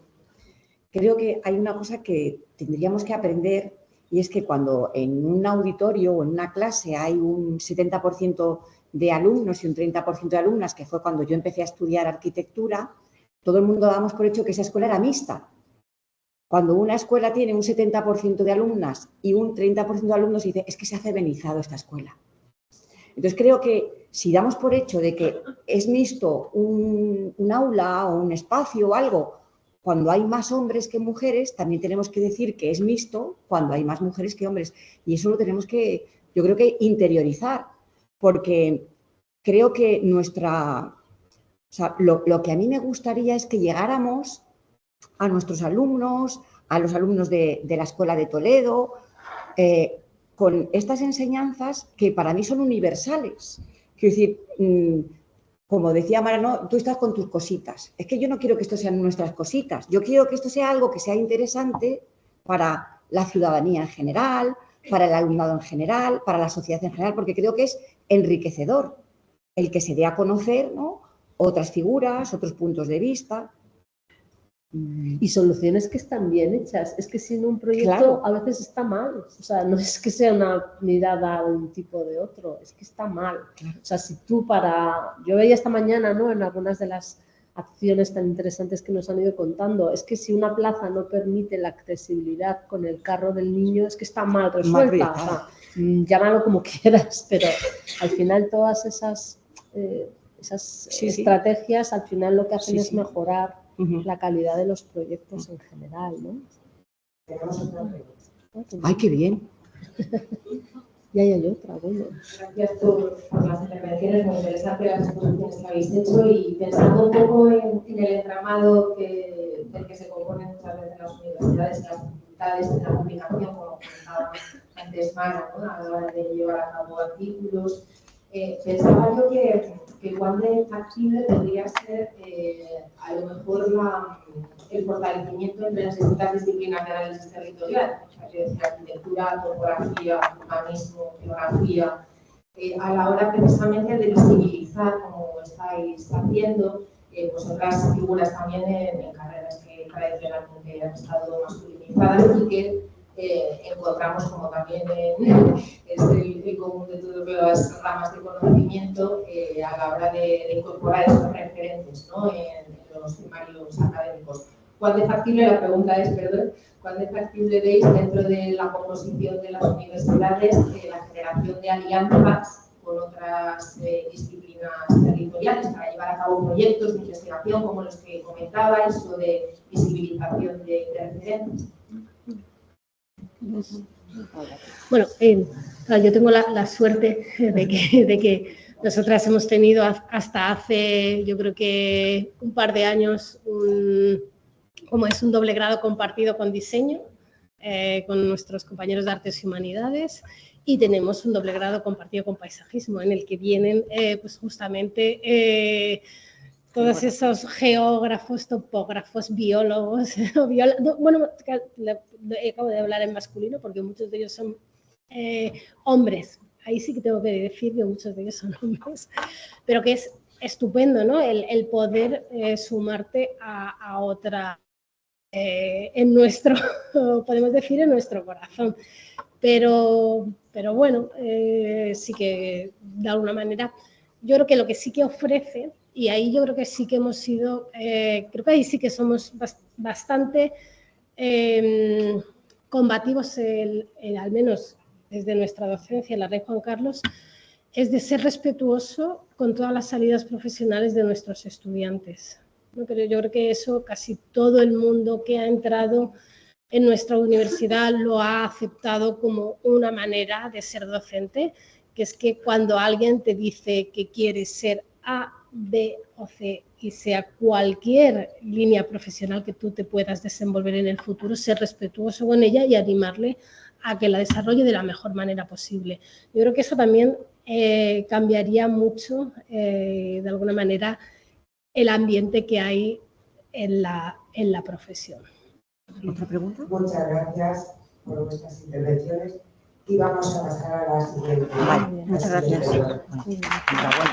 Creo que hay una cosa que tendríamos que aprender y es que cuando en un auditorio o en una clase hay un 70% de alumnos y un 30% de alumnas, que fue cuando yo empecé a estudiar arquitectura, todo el mundo damos por hecho que esa escuela era mixta. Cuando una escuela tiene un 70% de alumnas y un 30% de alumnos, dice, es que se ha feminizado esta escuela. Entonces, creo que si damos por hecho de que es mixto un aula o un espacio o algo, cuando hay más hombres que mujeres, también tenemos que decir que es mixto cuando hay más mujeres que hombres. Y eso lo tenemos que, yo creo que interiorizar, porque creo que o sea, lo que a mí me gustaría es que llegáramos a nuestros alumnos, a los alumnos de la Escuela de Toledo, con estas enseñanzas que para mí son universales. Quiero decir, como decía Mara, tú estás con tus cositas. Es que yo no quiero que esto sean nuestras cositas. Yo quiero que esto sea algo que sea interesante para la ciudadanía en general, para el alumnado en general, para la sociedad en general, porque creo que es enriquecedor el que se dé a conocer, ¿no? Otras figuras, otros puntos de vista. Y soluciones que están bien hechas. Es que si no un proyecto Claro. a veces está mal. O sea, no es que sea una mirada a un tipo de otro, es que está mal. Claro. O sea, si tú yo veía esta mañana, ¿no? En algunas de las acciones tan interesantes que nos han ido contando, es que si una plaza no permite la accesibilidad con el carro del niño, es que está mal resuelta. O sea, llámalo como quieras, pero al final todas esas estrategias al final lo que hacen es mejorar la calidad de los proyectos en general, ¿no? Tenemos otra pregunta. ¡Ay, qué bien! Y ahí hay otra, bueno. Gracias por las intervenciones, muy interesantes las exposiciones que habéis hecho y pensando un poco en el entramado del que se componen muchas veces las universidades y las dificultades de la comunicación, como comentaba antes Mara, ¿no? A la hora de llevar a cabo artículos. Pensaba yo que cuán de factible podría ser a lo mejor el fortalecimiento entre las distintas disciplinas de análisis territorial, o sea, yo decía arquitectura, topografía, urbanismo, geografía, a la hora precisamente de visibilizar, como estáis haciendo, pues otras figuras también en carreras que tradicionalmente han estado masculinizadas y que encontramos como también es el común de todas las ramas de conocimiento a la hora de incorporar esos referentes, ¿no? en los temarios académicos. ¿Cuán de factible, la pregunta es, perdón, cuán de factible veis dentro de la composición de las universidades la generación de alianzas con otras disciplinas territoriales para llevar a cabo proyectos de investigación como los que comentabais o de visibilización de referentes? Bueno, yo tengo la suerte de que nosotras hemos tenido hasta hace, yo creo que un par de años, un doble grado compartido con diseño, con nuestros compañeros de Artes y Humanidades, y tenemos un doble grado compartido con paisajismo, en el que vienen pues justamente todos esos geógrafos, topógrafos, biólogos, bueno, acabo de hablar en masculino porque muchos de ellos son hombres. Ahí sí que tengo que decir que muchos de ellos son hombres, pero que es estupendo, ¿no? El poder sumarte a otra, en nuestro, podemos decir, en nuestro corazón. Pero bueno, sí que de alguna manera, yo creo que lo que sí que ofrece, y ahí yo creo que sí que hemos sido, creo que ahí sí que somos bastante combativos, al menos desde nuestra docencia en la Rey Juan Carlos, es de ser respetuoso con todas las salidas profesionales de nuestros estudiantes. ¿No? Pero yo creo que eso casi todo el mundo que ha entrado en nuestra universidad lo ha aceptado como una manera de ser docente, que es que cuando alguien te dice que quiere ser A, B o C y sea cualquier línea profesional que tú te puedas desenvolver en el futuro, ser respetuoso con ella y animarle a que la desarrolle de la mejor manera posible. Yo creo que eso también cambiaría mucho, de alguna manera, el ambiente que hay en la profesión. ¿Otra pregunta? Muchas gracias por vuestras intervenciones y vamos a pasar a la siguiente. Vale, muchas gracias. Enhorabuena.